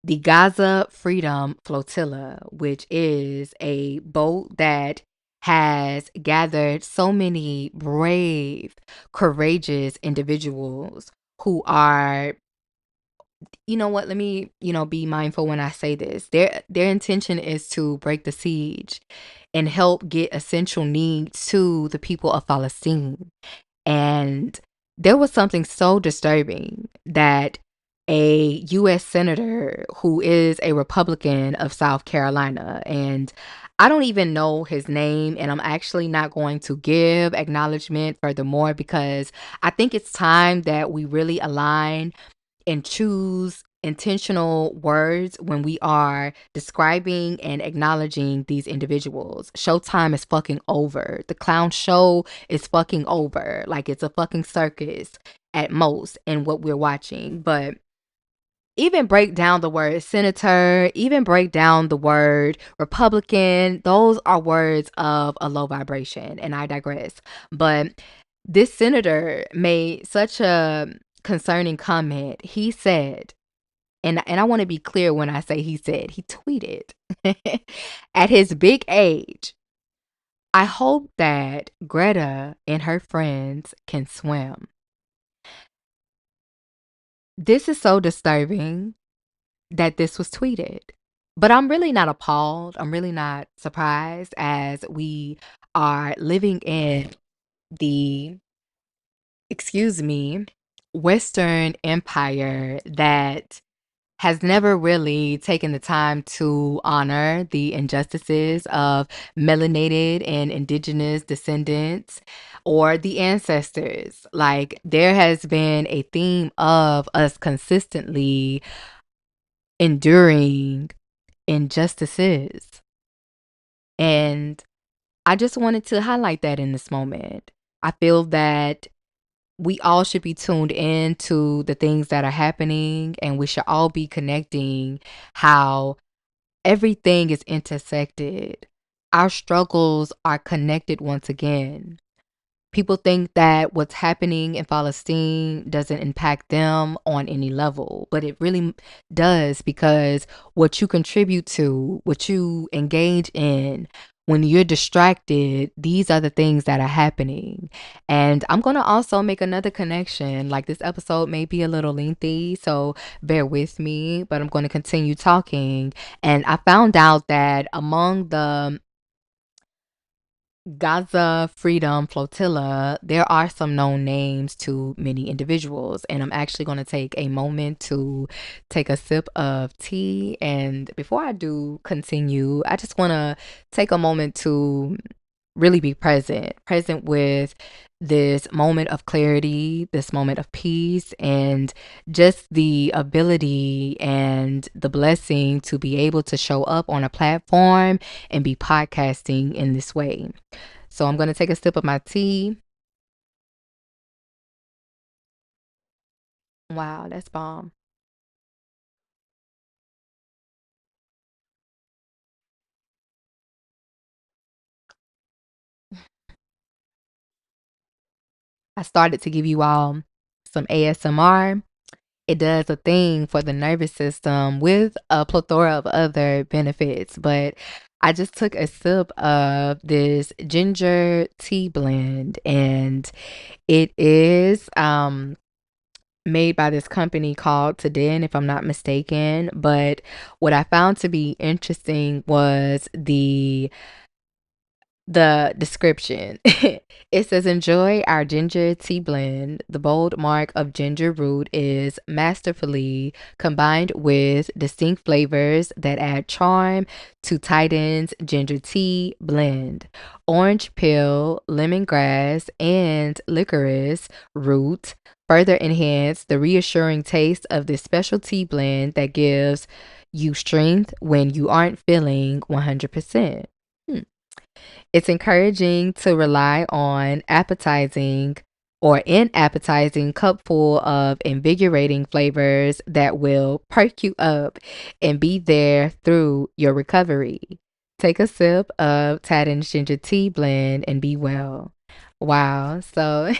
the Gaza Freedom Flotilla, which is a boat that has gathered so many brave, courageous individuals who are, you know what, let me, be mindful when I say this. Their intention is to break the siege and help get essential needs to the people of Palestine. And there was something so disturbing that a U.S. Senator who is a Republican of South Carolina, and I don't even know his name, and I'm actually not going to give acknowledgement furthermore because I think it's time that we really align and choose intentional words when we are describing and acknowledging these individuals. Showtime is fucking over. The clown show is fucking over. Like it's a fucking circus at most in what we're watching. But even break down the word senator, even break down the word Republican, those are words of a low vibration. And I digress. But this senator made such a concerning comment. He said, and I want to be clear when I say he said, he tweeted at his big age, I hope that Greta and her friends can swim. This is so disturbing that this was tweeted. But I'm really not appalled. I'm really not surprised as we are living in the, excuse me, Western empire that has never really taken the time to honor the injustices of melanated and indigenous descendants or the ancestors. Like, there has been a theme of us consistently enduring injustices. And I just wanted to highlight that in this moment. I feel that we all should be tuned in to the things that are happening, and we should all be connecting how everything is intersected. Our struggles are connected once again. People think that what's happening in Palestine doesn't impact them on any level, but it really does, because what you contribute to, what you engage in, when you're distracted, these are the things that are happening. And I'm going to also make another connection. Like, this episode may be a little lengthy, so bear with me, but I'm going to continue talking. And I found out that among the Gaza Freedom Flotilla, there are some known names to many individuals. And I'm actually going to take a moment to take a sip of tea. And before I do continue, I just want to take a moment to really be present with this moment of clarity, this moment of peace, and just the ability and the blessing to be able to show up on a platform and be podcasting in this way. So I'm going to take a sip of my tea. Wow, that's bomb. I started to give you all some ASMR. It does a thing for the nervous system with a plethora of other benefits. But I just took a sip of this ginger tea blend, and it is made by this company called Tadin, if I'm not mistaken. But what I found to be interesting was the description. It says, enjoy our ginger tea blend. The bold mark of ginger root is masterfully combined with distinct flavors that add charm to Titan's ginger tea blend. Orange peel, lemongrass, and licorice root further enhance the reassuring taste of this special tea blend that gives you strength when you aren't feeling 100%. It's encouraging to rely on appetizing or an appetizing cupful of invigorating flavors that will perk you up and be there through your recovery. Take a sip of Tadden's ginger tea blend and be well. Wow. So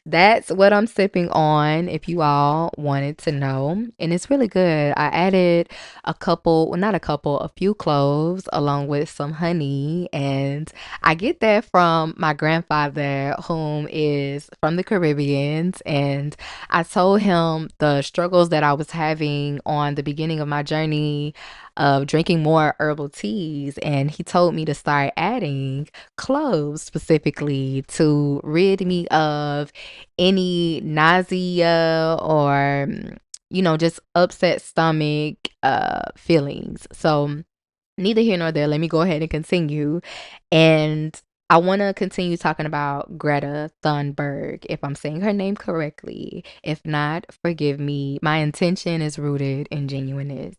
that's what I'm sipping on if you all wanted to know. And it's really good. I added a couple, well, not a couple, a few cloves along with some honey. And I get that from my grandfather, whom is from the Caribbeans. And I told him the struggles that I was having on the beginning of my journey of drinking more herbal teas. And he told me to start adding cloves specifically to rid me of any nausea or just upset stomach feelings. So neither here nor there. Let me go ahead and continue. And I want to continue talking about Greta Thunberg, if I'm saying her name correctly. If not, forgive me. My intention is rooted in genuineness.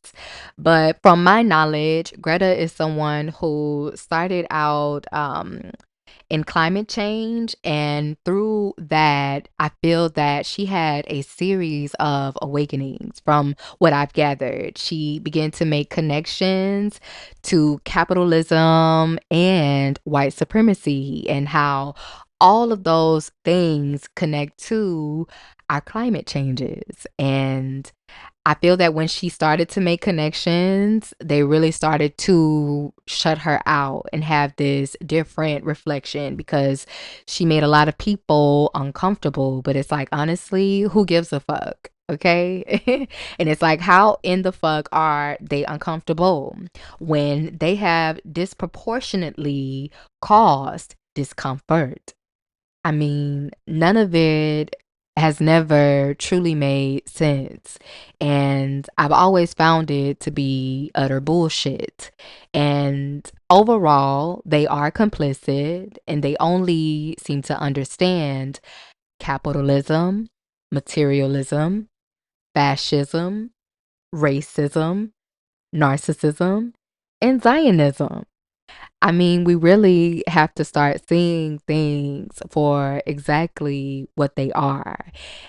But from my knowledge, Greta is someone who started out in climate change. And through that, I feel that she had a series of awakenings from what I've gathered. She began to make connections to capitalism and white supremacy and how all of those things connect to our climate changes. And I feel that when she started to make connections, they really started to shut her out and have this different reflection because she made a lot of people uncomfortable. But it's like, honestly, who gives a fuck? Okay. And it's like, how in the fuck are they uncomfortable when they have disproportionately caused discomfort? I mean, none of it has never truly made sense. And I've always found it to be utter bullshit. And overall, they are complicit and they only seem to understand capitalism, materialism, fascism, racism, narcissism, and Zionism. I mean, we really have to start seeing things for exactly what they are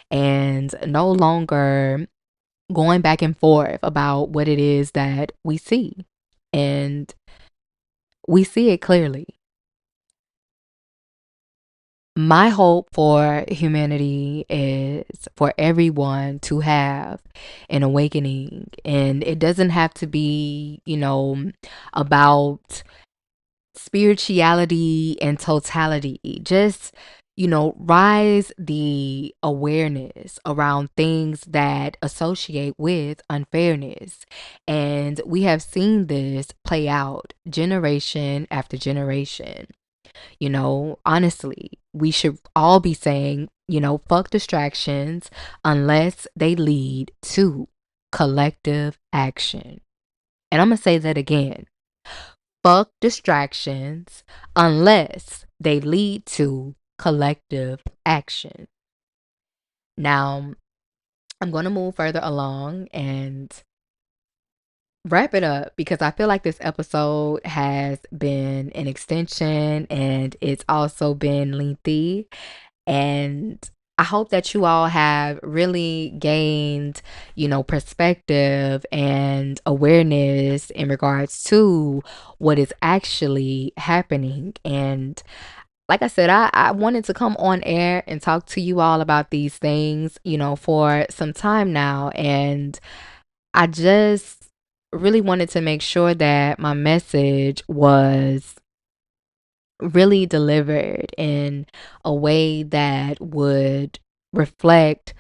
and no longer going back and forth about what it is that we see. And we see it clearly. My hope for humanity is for everyone to have an awakening. And it doesn't have to be, about spirituality and totality. Just, rise the awareness around things that associate with unfairness. And we have seen this play out generation after generation. Honestly, we should all be saying, fuck distractions unless they lead to collective action. And I'm going to say that again. Fuck distractions unless they lead to collective action. Now, I'm going to move further along and wrap it up because I feel like this episode has been an extension and it's also been lengthy. And I hope that you all have really gained, perspective and awareness in regards to what is actually happening. And like I said, I wanted to come on air and talk to you all about these things, for some time now. And I just really wanted to make sure that my message was really delivered in a way that would reflect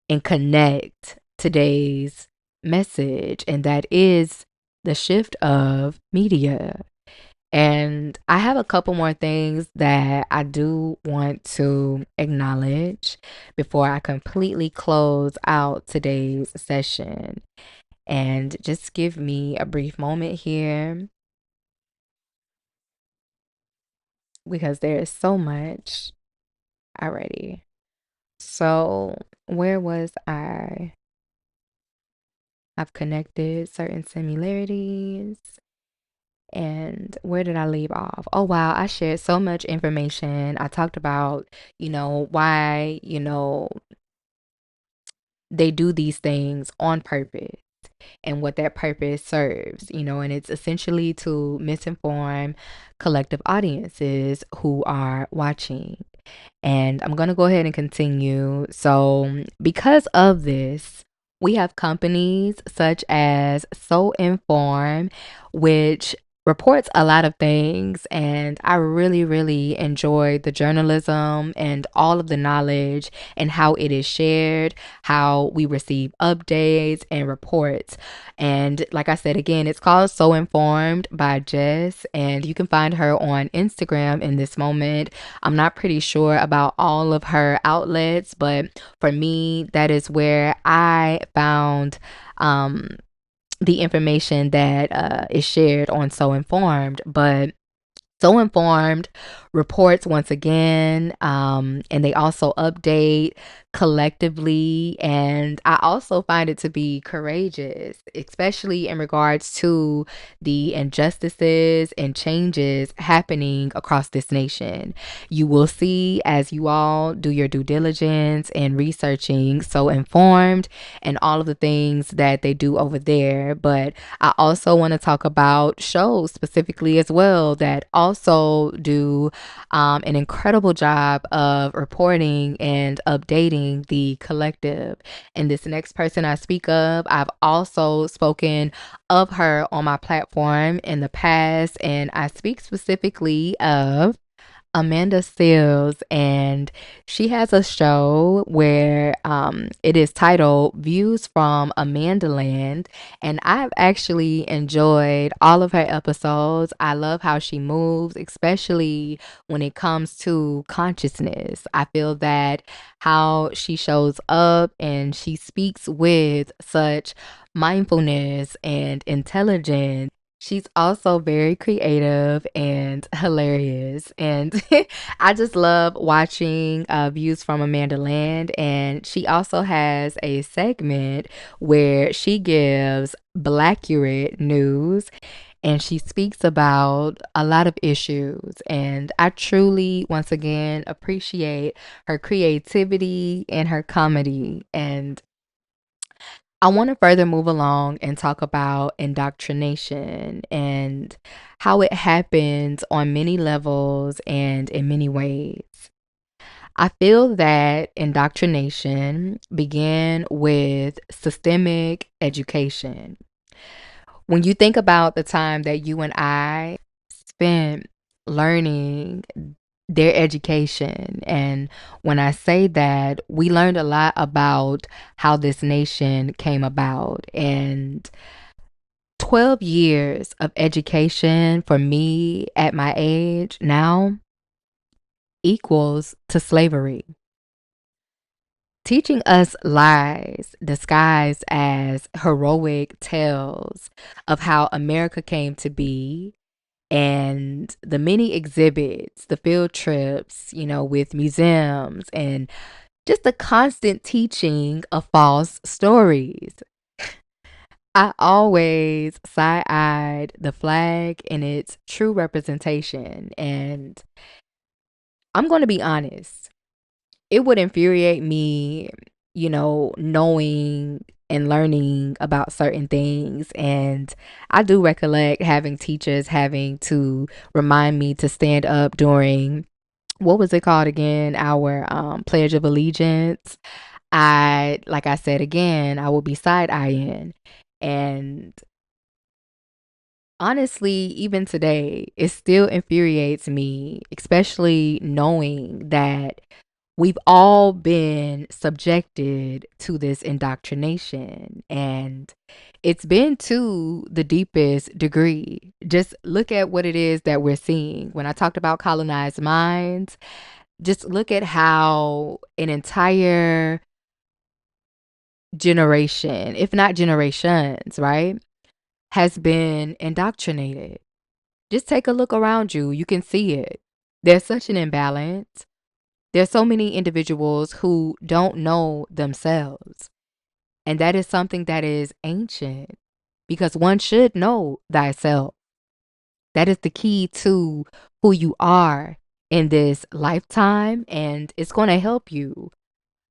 and connect today's message, and that is the shift of media. And I have a couple more things that I do want to acknowledge before I completely close out today's session. And just give me a brief moment here because there is so much already. So, where was I? I've connected certain similarities And where did I leave off? Oh, wow. I shared so much information. I talked about, why, they do these things on purpose and what that purpose serves, and it's essentially to misinform collective audiences who are watching. And I'm going to go ahead and continue. So, because of this, we have companies such as So Inform, which reports a lot of things. And I really, really enjoy the journalism and all of the knowledge and how it is shared, how we receive updates and reports. And like I said, again, it's called So Informed by Jess, and you can find her on Instagram in this moment. I'm not pretty sure about all of her outlets, but for me, that is where I found um, the information that is shared on So Informed. But So Informed reports once again, and they also update collectively. And I also find it to be courageous, especially in regards to the injustices and changes happening across this nation. You will see as you all do your due diligence and researching So Informed and all of the things that they do over there. But I also want to talk about shows specifically as well that also do an incredible job of reporting and updating the collective. And this next person I speak of, I've also spoken of her on my platform in the past, and I speak specifically of Amanda Seals, and she has a show where it is titled Views from Amanda Land. And I've actually enjoyed all of her episodes. I love how she moves, especially when it comes to consciousness. I feel that how she shows up and she speaks with such mindfulness and intelligence. She's also very creative and hilarious. And I just love watching Views from Amanda Land. And she also has a segment where she gives Blackurate news and she speaks about a lot of issues. And I truly, once again, appreciate her creativity and her comedy. And I want to further move along and talk about indoctrination and how it happens on many levels and in many ways. I feel that indoctrination began with systemic education. When you think about the time that you and I spent learning their education, and when I say that, we learned a lot about how this nation came about. And 12 years of education for me at my age now equals to slavery. Teaching us lies disguised as heroic tales of how America came to be, and the many exhibits, the field trips, with museums, and just the constant teaching of false stories. I always side eyed the flag in its true representation. And I'm going to be honest, it would infuriate me, knowing and learning about certain things. And I do recollect having teachers having to remind me to stand up during, what was it called again? Our Pledge of Allegiance. Like I said again, I will be side eyeing. And honestly, even today, it still infuriates me, especially knowing that we've all been subjected to this indoctrination, and it's been to the deepest degree. Just look at what it is that we're seeing. When I talked about colonized minds, just look at how an entire generation, if not generations, right, has been indoctrinated. Just take a look around you. You can see it. There's such an imbalance. There's so many individuals who don't know themselves. And that is something that is ancient, because one should know thyself. That is the key to who you are in this lifetime, and it's going to help you.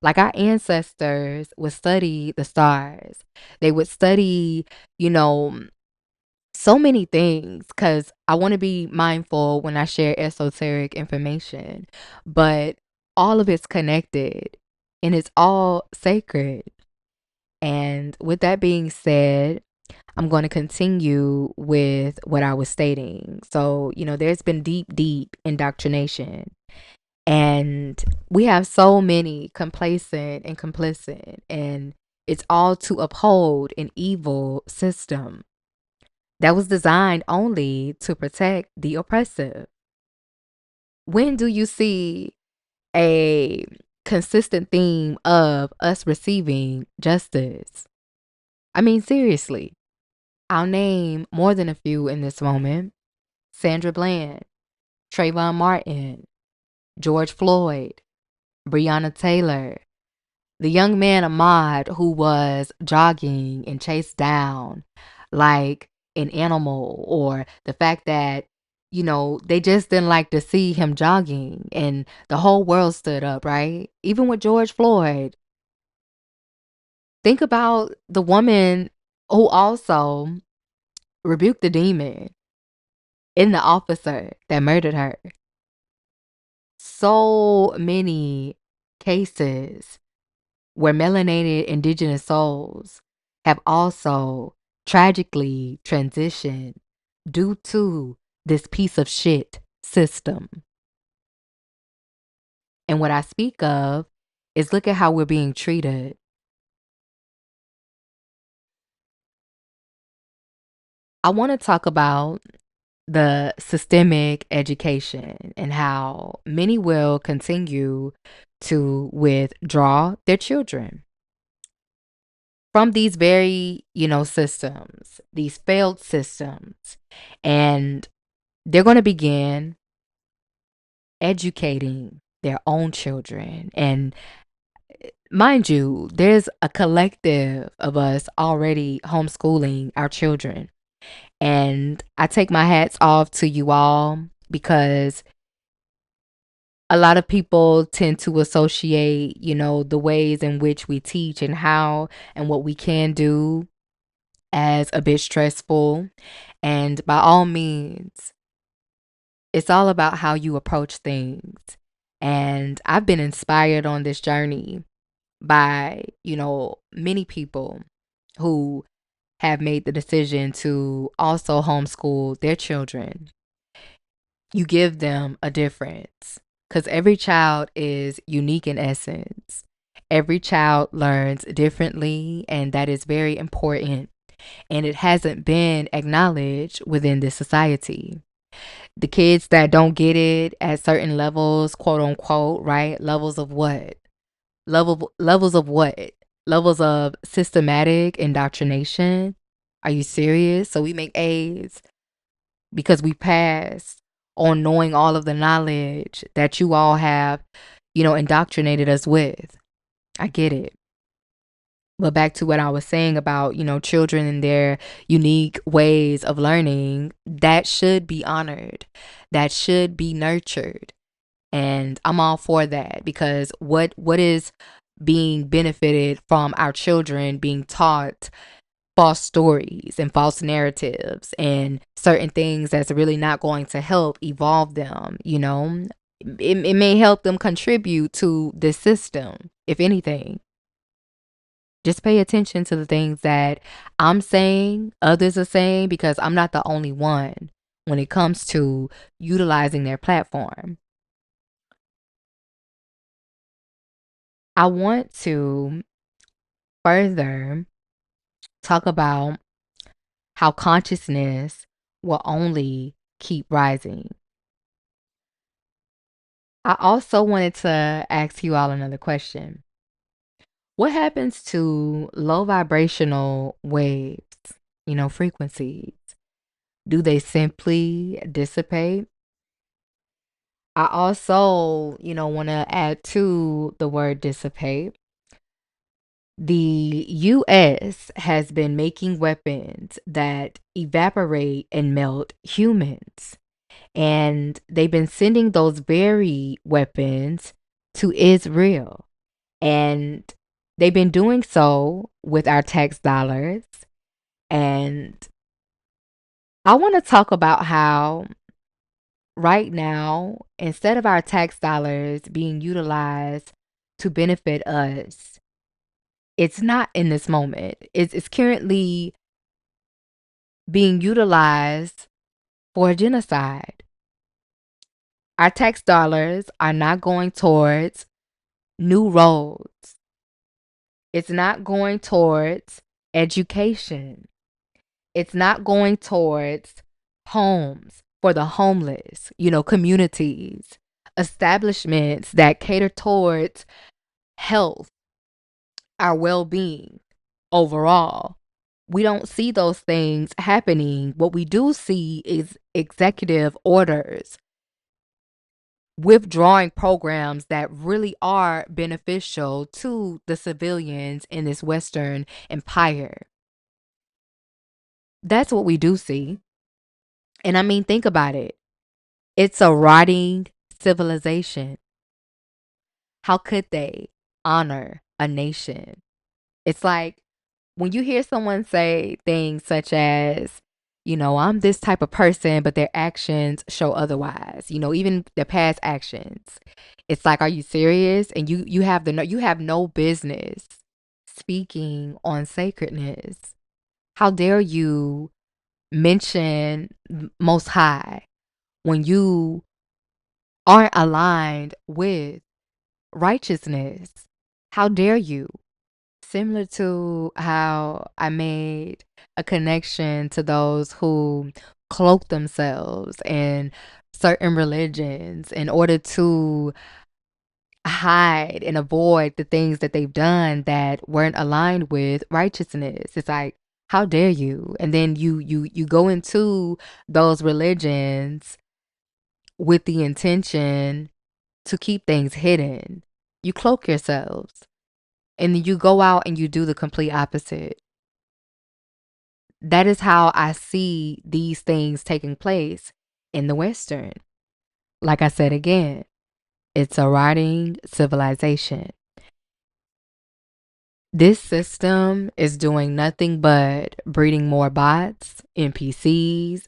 Like our ancestors would study the stars. They would study, you know, so many things because I want to be mindful when I share esoteric information, but all of it's connected and it's all sacred. And with that being said, I'm going to continue with what I was stating. So, there's been deep, deep indoctrination. And we have so many complacent and complicit, and it's all to uphold an evil system that was designed only to protect the oppressive. When do you see a consistent theme of us receiving justice? I mean, seriously, I'll name more than a few in this moment: Sandra Bland, Trayvon Martin, George Floyd, Breonna Taylor, the young man Ahmaud who was jogging and chased down like an animal, or the fact that, they just didn't like to see him jogging and the whole world stood up, right? Even with George Floyd, think about the woman who also rebuked the demon in the officer that murdered her. So many cases where melanated indigenous souls have also tragically transitioned due to this piece of shit system. And what I speak of is, look at how we're being treated. I want to talk about the systemic education and how many will continue to withdraw their children from these very, systems, these failed systems. And they're going to begin educating their own children. And mind you, there's a collective of us already homeschooling our children. And I take my hats off to you all, because a lot of people tend to associate, the ways in which we teach and how and what we can do as a bit stressful. And by all means, it's all about how you approach things. And I've been inspired on this journey by, many people who have made the decision to also homeschool their children. You give them a difference because every child is unique in essence. Every child learns differently, and that is very important. And it hasn't been acknowledged within this society. The kids that don't get it at certain levels, quote unquote, right? Levels of what? Levels of what? Levels of systematic indoctrination. Are you serious? So we make A's because we passed on knowing all of the knowledge that you all have, indoctrinated us with. I get it. But back to what I was saying about, children and their unique ways of learning, that should be honored. That should be nurtured. And I'm all for that, because what is being benefited from our children being taught false stories and false narratives and certain things that's really not going to help evolve them, it may help them contribute to this system, if anything. Just pay attention to the things that I'm saying, others are saying, because I'm not the only one when it comes to utilizing their platform. I want to further talk about how consciousness will only keep rising. I also wanted to ask you all another question. What happens to low vibrational waves, frequencies? Do they simply dissipate? I also, want to add to the word dissipate The US has been making weapons that evaporate and melt humans. And they've been sending those very weapons to Israel. And they've been doing so with our tax dollars. And I want to talk about how right now, instead of our tax dollars being utilized to benefit us, it's not in this moment. It's currently being utilized for a genocide. Our tax dollars are not going towards new roads. It's not going towards education. It's not going towards homes for the homeless, communities, establishments that cater towards health, our well being overall. We don't see those things happening. What we do see is executive orders, withdrawing programs that really are beneficial to the civilians in this Western empire. That's what we do see. And I mean, think about it. It's a rotting civilization. How could they honor a nation? It's like when you hear someone say things such as, I'm this type of person, but their actions show otherwise, even their past actions. It's like, are you serious? And you have you have no business speaking on sacredness. How dare you mention Most High when you aren't aligned with righteousness? How dare you? Similar to how I made a connection to those who cloak themselves in certain religions in order to hide and avoid the things that they've done that weren't aligned with righteousness. It's like, how dare you? And then you go into those religions with the intention to keep things hidden. You cloak yourselves and then you go out and you do the complete opposite. That is how I see these things taking place in the Western. Like I said again, it's a rotting civilization. This system is doing nothing but breeding more bots, NPCs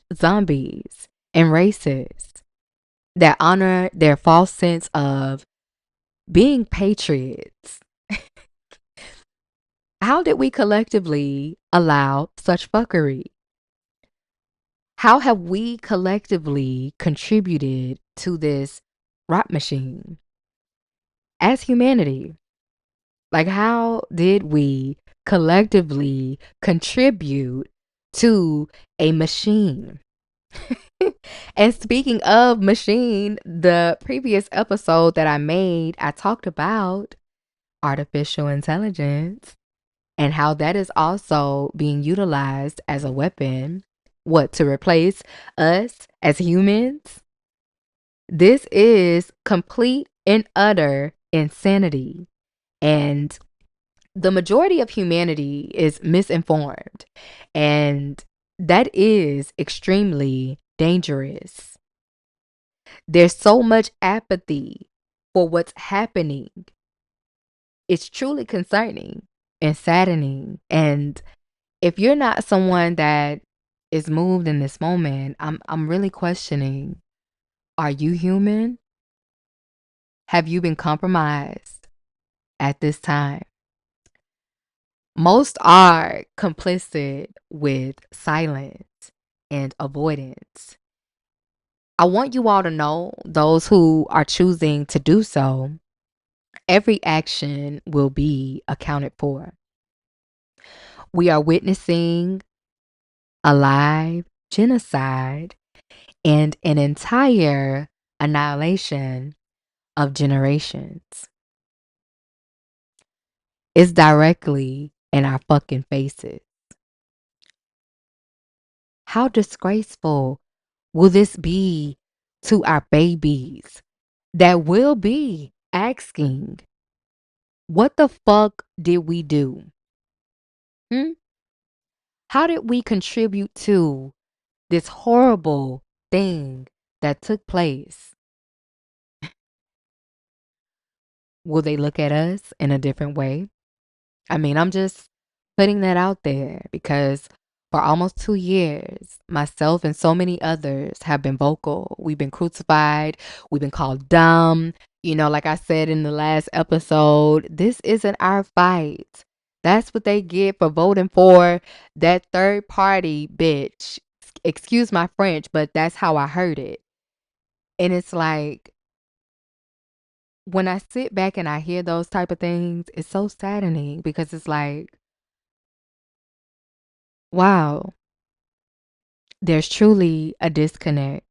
/ zombies, and racists that honor their false sense of being patriots. How did we collectively allow such fuckery? How have we collectively contributed to this rot machine as humanity? Like, how did we collectively contribute to a machine? And speaking of machine, the previous episode that I made, I talked about artificial intelligence and how that is also being utilized as a weapon. What, to replace us as humans? This is complete and utter insanity. And the majority of humanity is misinformed. And that is extremely dangerous. There's so much apathy for what's happening. It's truly concerning and saddening. And if you're not someone that is moved in this moment, I'm really questioning, are you human? Have you been compromised at this time? Most are complicit with silence and avoidance. I want you all to know, those who are choosing to do so, every action will be accounted for. We are witnessing a live genocide and an entire annihilation of generations. It's directly in our fucking faces. How disgraceful will this be to our babies that will be asking, What the fuck did we do? Hmm? How did we contribute to this horrible thing that took place? Will they look at us in a different way? I mean, I'm just putting that out there because for almost 2 years, myself and so many others have been vocal. We've been crucified. We've been called dumb. Like I said in the last episode, this isn't our fight. That's what they get for voting for that third party bitch. Excuse my French, but that's how I heard it. And it's like, when I sit back and I hear those type of things, it's so saddening because it's like, wow, there's truly a disconnect.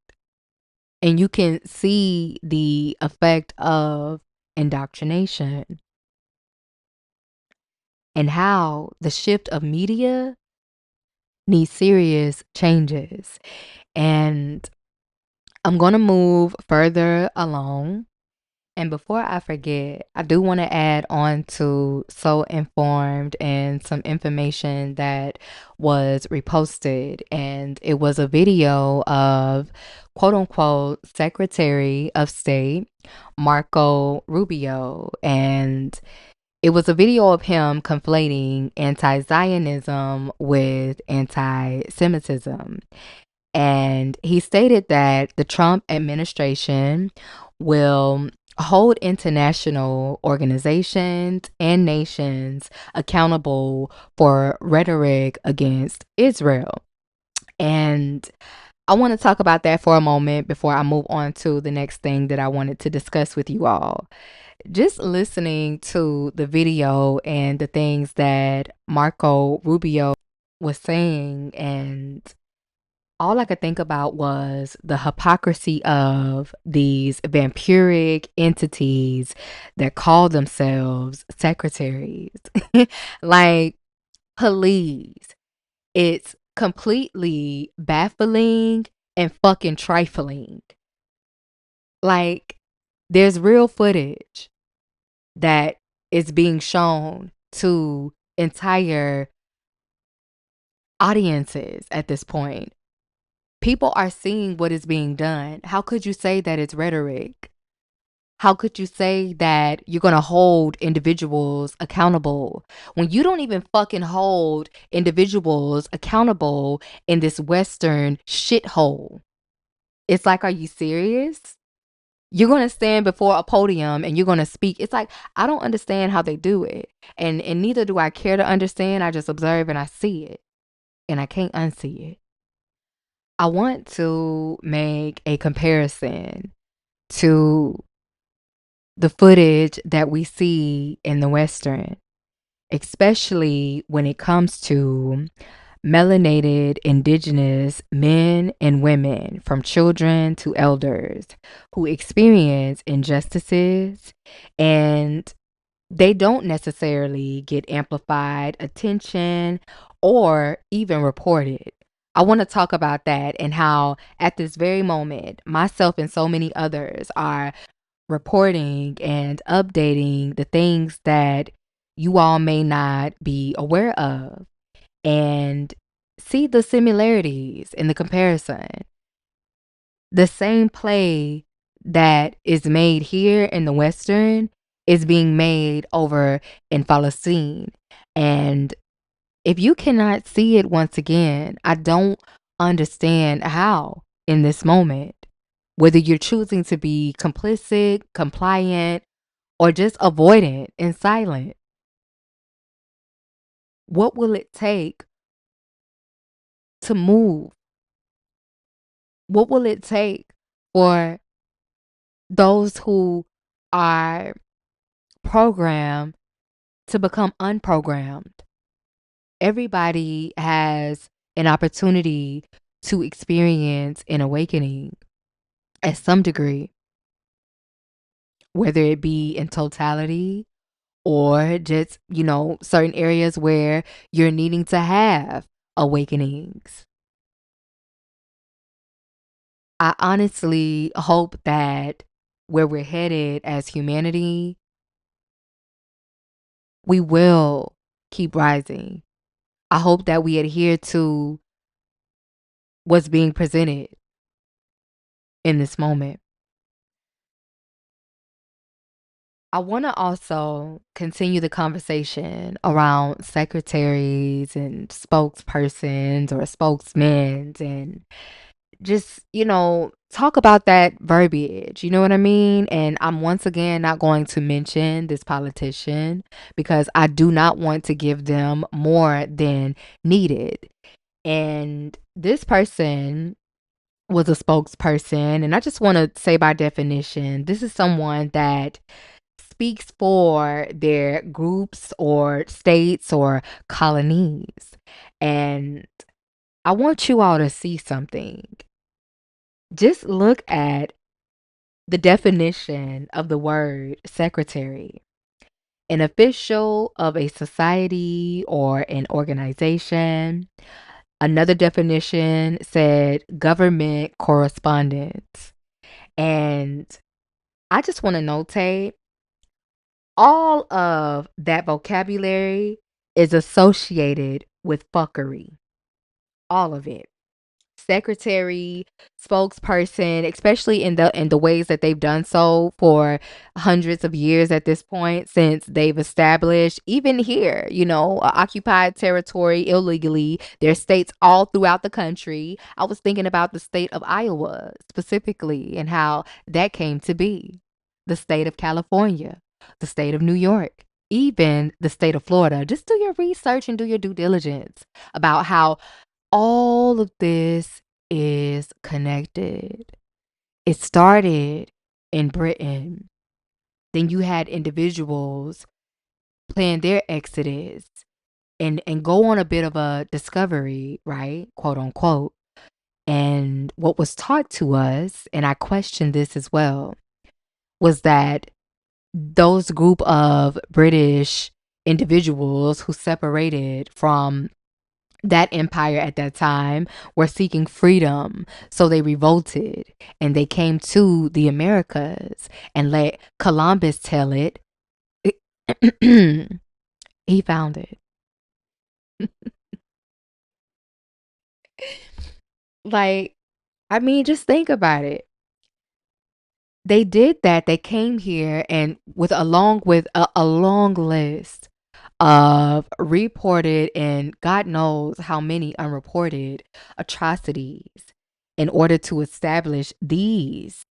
And you can see the effect of indoctrination and how the shift of media needs serious changes. And I'm going to move further along. And before I forget, I do want to add on to So Informed and some information that was reposted. And it was a video of quote unquote Secretary of State Marco Rubio. And it was a video of him conflating anti Zionism with anti Semitism. And he stated that the Trump administration will hold international organizations and nations accountable for rhetoric against Israel. And I want to talk about that for a moment before I move on to the next thing that I wanted to discuss with you all. Just listening to the video and the things that Marco Rubio was saying, and all I could think about was the hypocrisy of these vampiric entities that call themselves secretaries. Like, please. It's completely baffling and fucking trifling. Like, there's real footage that is being shown to entire audiences at this point. People are seeing what is being done. How could you say that it's rhetoric? How could you say that you're going to hold individuals accountable when you don't even fucking hold individuals accountable in this Western shithole? It's like, are you serious? You're going to stand before a podium and you're going to speak. It's like, I don't understand how they do it. And neither do I care to understand. I just observe and I see it. And I can't unsee it. I want to make a comparison to the footage that we see in the Western, especially when it comes to melanated indigenous men and women, from children to elders, who experience injustices, and they don't necessarily get amplified attention or even reported. I want to talk about that and how at this very moment, myself and so many others are reporting and updating the things that you all may not be aware of, and see the similarities in the comparison. The same play that is made here in the Western is being made over in Palestine. And if you cannot see it once again, I don't understand how in this moment, whether you're choosing to be complicit, compliant, or just avoidant and silent. What will it take to move? What will it take for those who are programmed to become unprogrammed? Everybody has an opportunity to experience an awakening at some degree, whether it be in totality or just, certain areas where you're needing to have awakenings. I honestly hope that where we're headed as humanity, We will keep rising. I hope that we adhere to what's being presented in this moment. I want to also continue the conversation around secretaries and spokespersons or spokesmen and just, talk about that verbiage. You know what I mean? And I'm once again not going to mention this politician because I do not want to give them more than needed. And this person was a spokesperson. And I just want to say, by definition, this is someone that speaks for their groups or states or colonies. And I want you all to see something. Just look at the definition of the word secretary. An official of a society or an organization. Another definition said government correspondence. And I just want to notate all of that vocabulary is associated with fuckery. All of it. Secretary, spokesperson, especially in the ways that they've done so for hundreds of years at this point, since they've established, even here, occupied territory illegally. There's states all throughout the country. I was thinking about the state of Iowa specifically and how that came to be. The state of California, the state of New York, even the state of Florida. Just do your research and do your due diligence about how all of this is connected. It started in Britain. Then you had individuals plan their exodus and go on a bit of a discovery, right? Quote unquote. And what was taught to us, and I question this as well, was that those group of British individuals who separated from that empire at that time were seeking freedom. So they revolted and they came to the Americas and let Columbus tell it. He found it. Like, I mean, just think about it. They did that. They came here and with a long list of reported and God knows how many unreported atrocities in order to establish these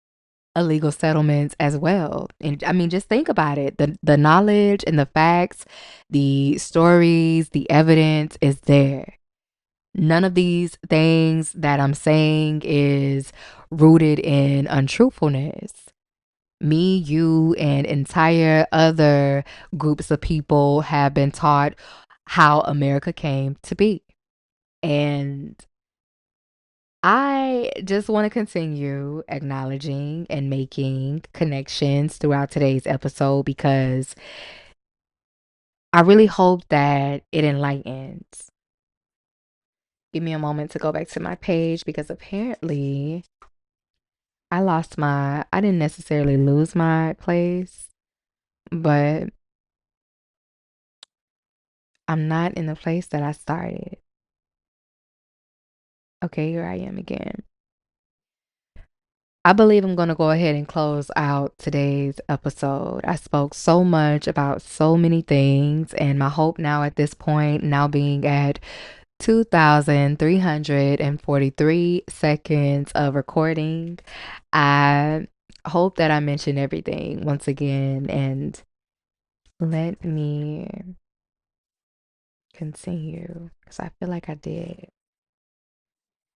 illegal settlements as well. And I mean, just think about it. The knowledge and the facts, the stories, the evidence is there. None of these things that I'm saying is rooted in untruthfulness. Me, you, and entire other groups of people have been taught how America came to be. And I just want to continue acknowledging and making connections throughout today's episode because I really hope that it enlightens. Give me a moment to go back to my page because apparently I didn't necessarily lose my place, but I'm not in the place that I started. Okay, here I am again. I believe I'm going to go ahead and close out today's episode. I spoke so much about so many things, and my hope now at this point, now being at 2,343 seconds of recording, I hope that I mentioned everything once again. And let me continue because I feel like I did.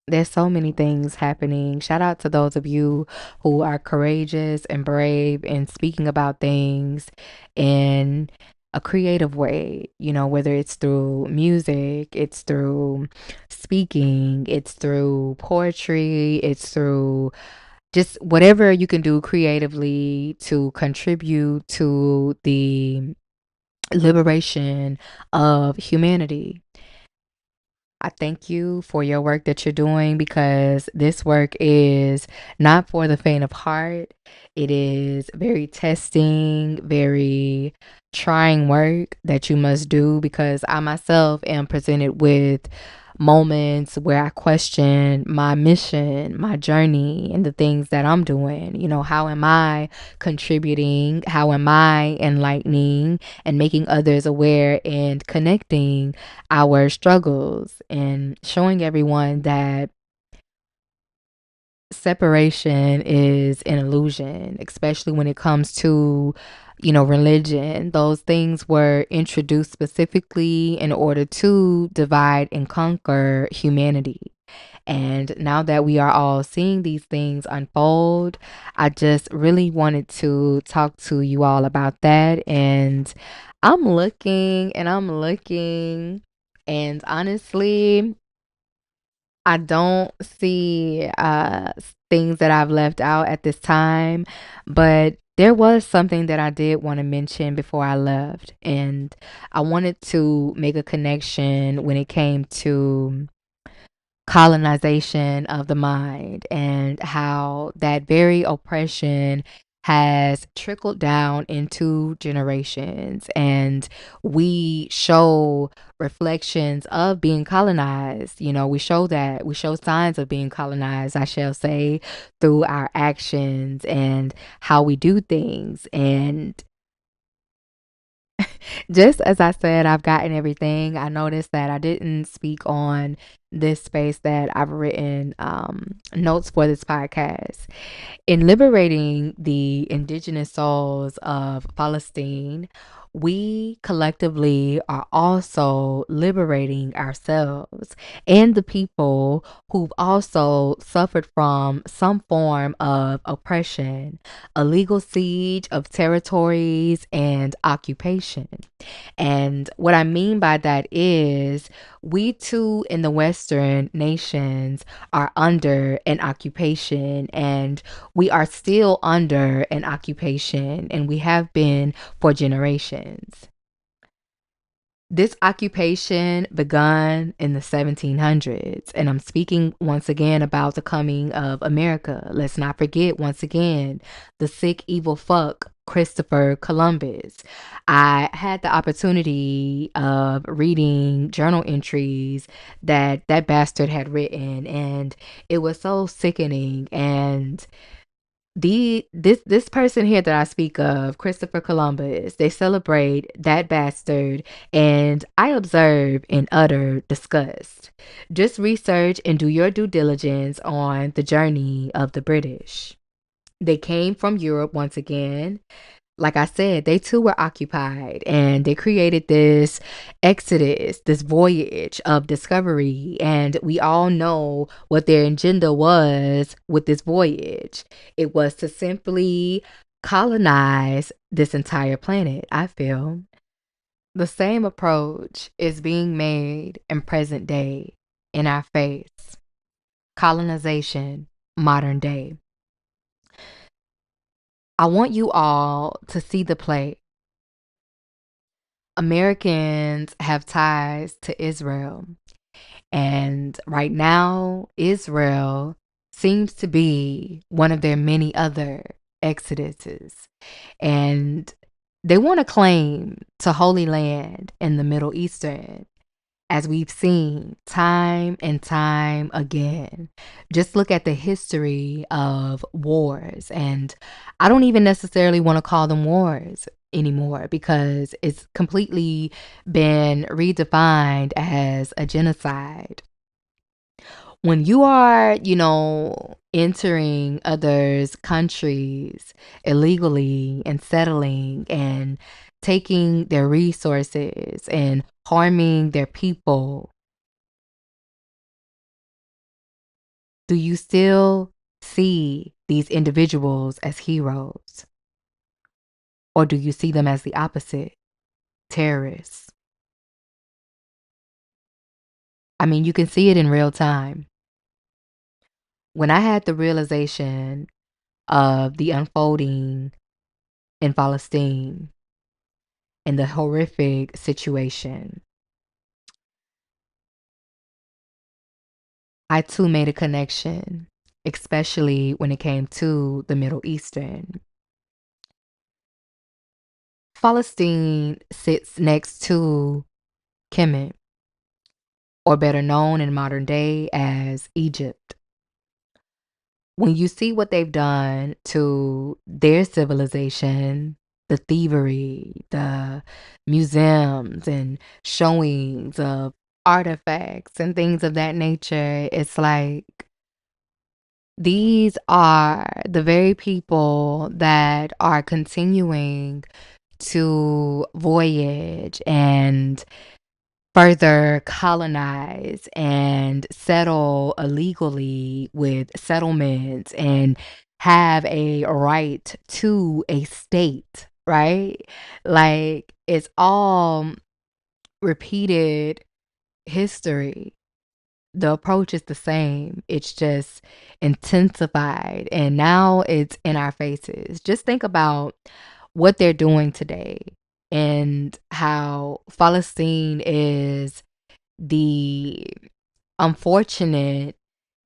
There's so many things happening. Shout out to those of you who are courageous and brave and speaking about things in a creative way, whether it's through music, it's through speaking, it's through poetry, it's through just whatever you can do creatively to contribute to the liberation of humanity. I thank you for your work that you're doing because this work is not for the faint of heart. It is very testing, very trying work that you must do because I myself am presented with moments where I question my mission, my journey, and the things that I'm doing. You know, how am I contributing? How am I enlightening and making others aware and connecting our struggles and showing everyone that separation is an illusion, especially when it comes to, religion. Those things were introduced specifically in order to divide and conquer humanity. And now that we are all seeing these things unfold, I just really wanted to talk to you all about that. And I'm looking, and honestly, I don't see things that I've left out at this time, but there was something that I did want to mention before I left, and I wanted to make a connection when it came to colonization of the mind and how that very oppression has trickled down into generations, and we show reflections of being colonized. We show signs of being colonized, I shall say, through our actions and how we do things. And just as I said, I've gotten everything. I noticed that I didn't speak on this space that I've written notes for this podcast. In liberating the indigenous souls of Palestine, we collectively are also liberating ourselves and the people who've also suffered from some form of oppression, illegal siege of territories, and occupation. And what I mean by that is we too in the Western nations are under an occupation, and we are still under an occupation, and we have been for generations. This occupation begun in the 1700s, and I'm speaking once again about the coming of America. Let's not forget, once again, the sick, evil fuck, Christopher Columbus. I had the opportunity of reading journal entries that that bastard had written, and it was so sickening. And this person here that I speak of, Christopher Columbus, they celebrate that bastard, and I observe in utter disgust. Just research and do your due diligence on the journey of the British. They came from Europe once again. Like I said, they too were occupied, and they created this exodus, this voyage of discovery. And we all know what their agenda was with this voyage. It was to simply colonize this entire planet, I feel. The same approach is being made in present day in our face. Colonization, modern day. I want you all to see the play. Americans have ties to Israel. And right now, Israel seems to be one of their many other exoduses. And they want to claim to Holy Land in the Middle Eastern, as we've seen time and time again. Just look at the history of wars. And I don't even necessarily want to call them wars anymore because it's completely been redefined as a genocide. When you are, entering others' countries illegally and settling and taking their resources and harming their people, do you still see these individuals as heroes? Or do you see them as the opposite, terrorists? I mean, you can see it in real time. When I had the realization of the unfolding in Palestine and the horrific situation, I too made a connection, especially when it came to the Middle Eastern. Palestine sits next to Kemet, or better known in modern day as Egypt. When you see what they've done to their civilization, the thievery, the museums and showings of artifacts and things of that nature, it's like these are the very people that are continuing to voyage and further colonize and settle illegally with settlements and have a right to a state, right? Like it's all repeated history. The approach is the same. It's just intensified and now it's in our faces. Just think about what they're doing today and how Palestine is the unfortunate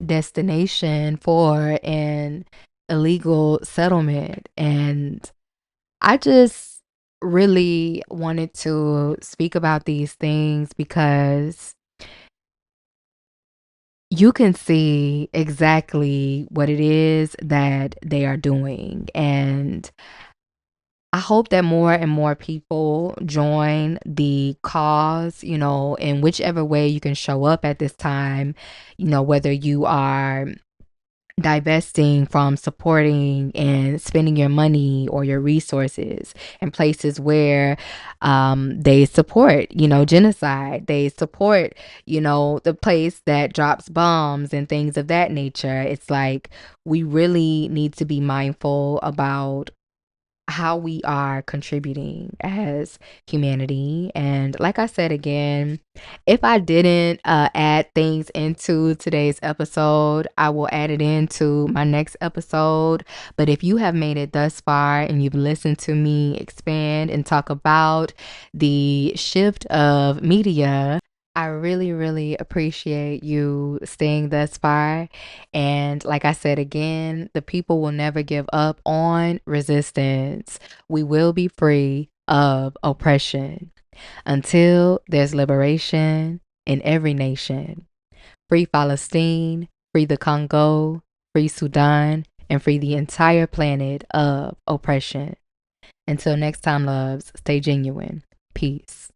destination for an illegal settlement. And I just really wanted to speak about these things because you can see exactly what it is that they are doing. And I hope that more and more people join the cause, in whichever way you can show up at this time, whether you are divesting from supporting and spending your money or your resources in places where they support, genocide. They support, the place that drops bombs and things of that nature. It's like we really need to be mindful about how we are contributing as humanity. And like I said again, if I didn't add things into today's episode, I will add it into my next episode. But if you have made it thus far and you've listened to me expand and talk about the shift of media, I really, really appreciate you staying thus far. And like I said again, the people will never give up on resistance. We will be free of oppression until there's liberation in every nation. Free Palestine, free the Congo, free Sudan, and free the entire planet of oppression. Until next time, loves, stay genuine. Peace.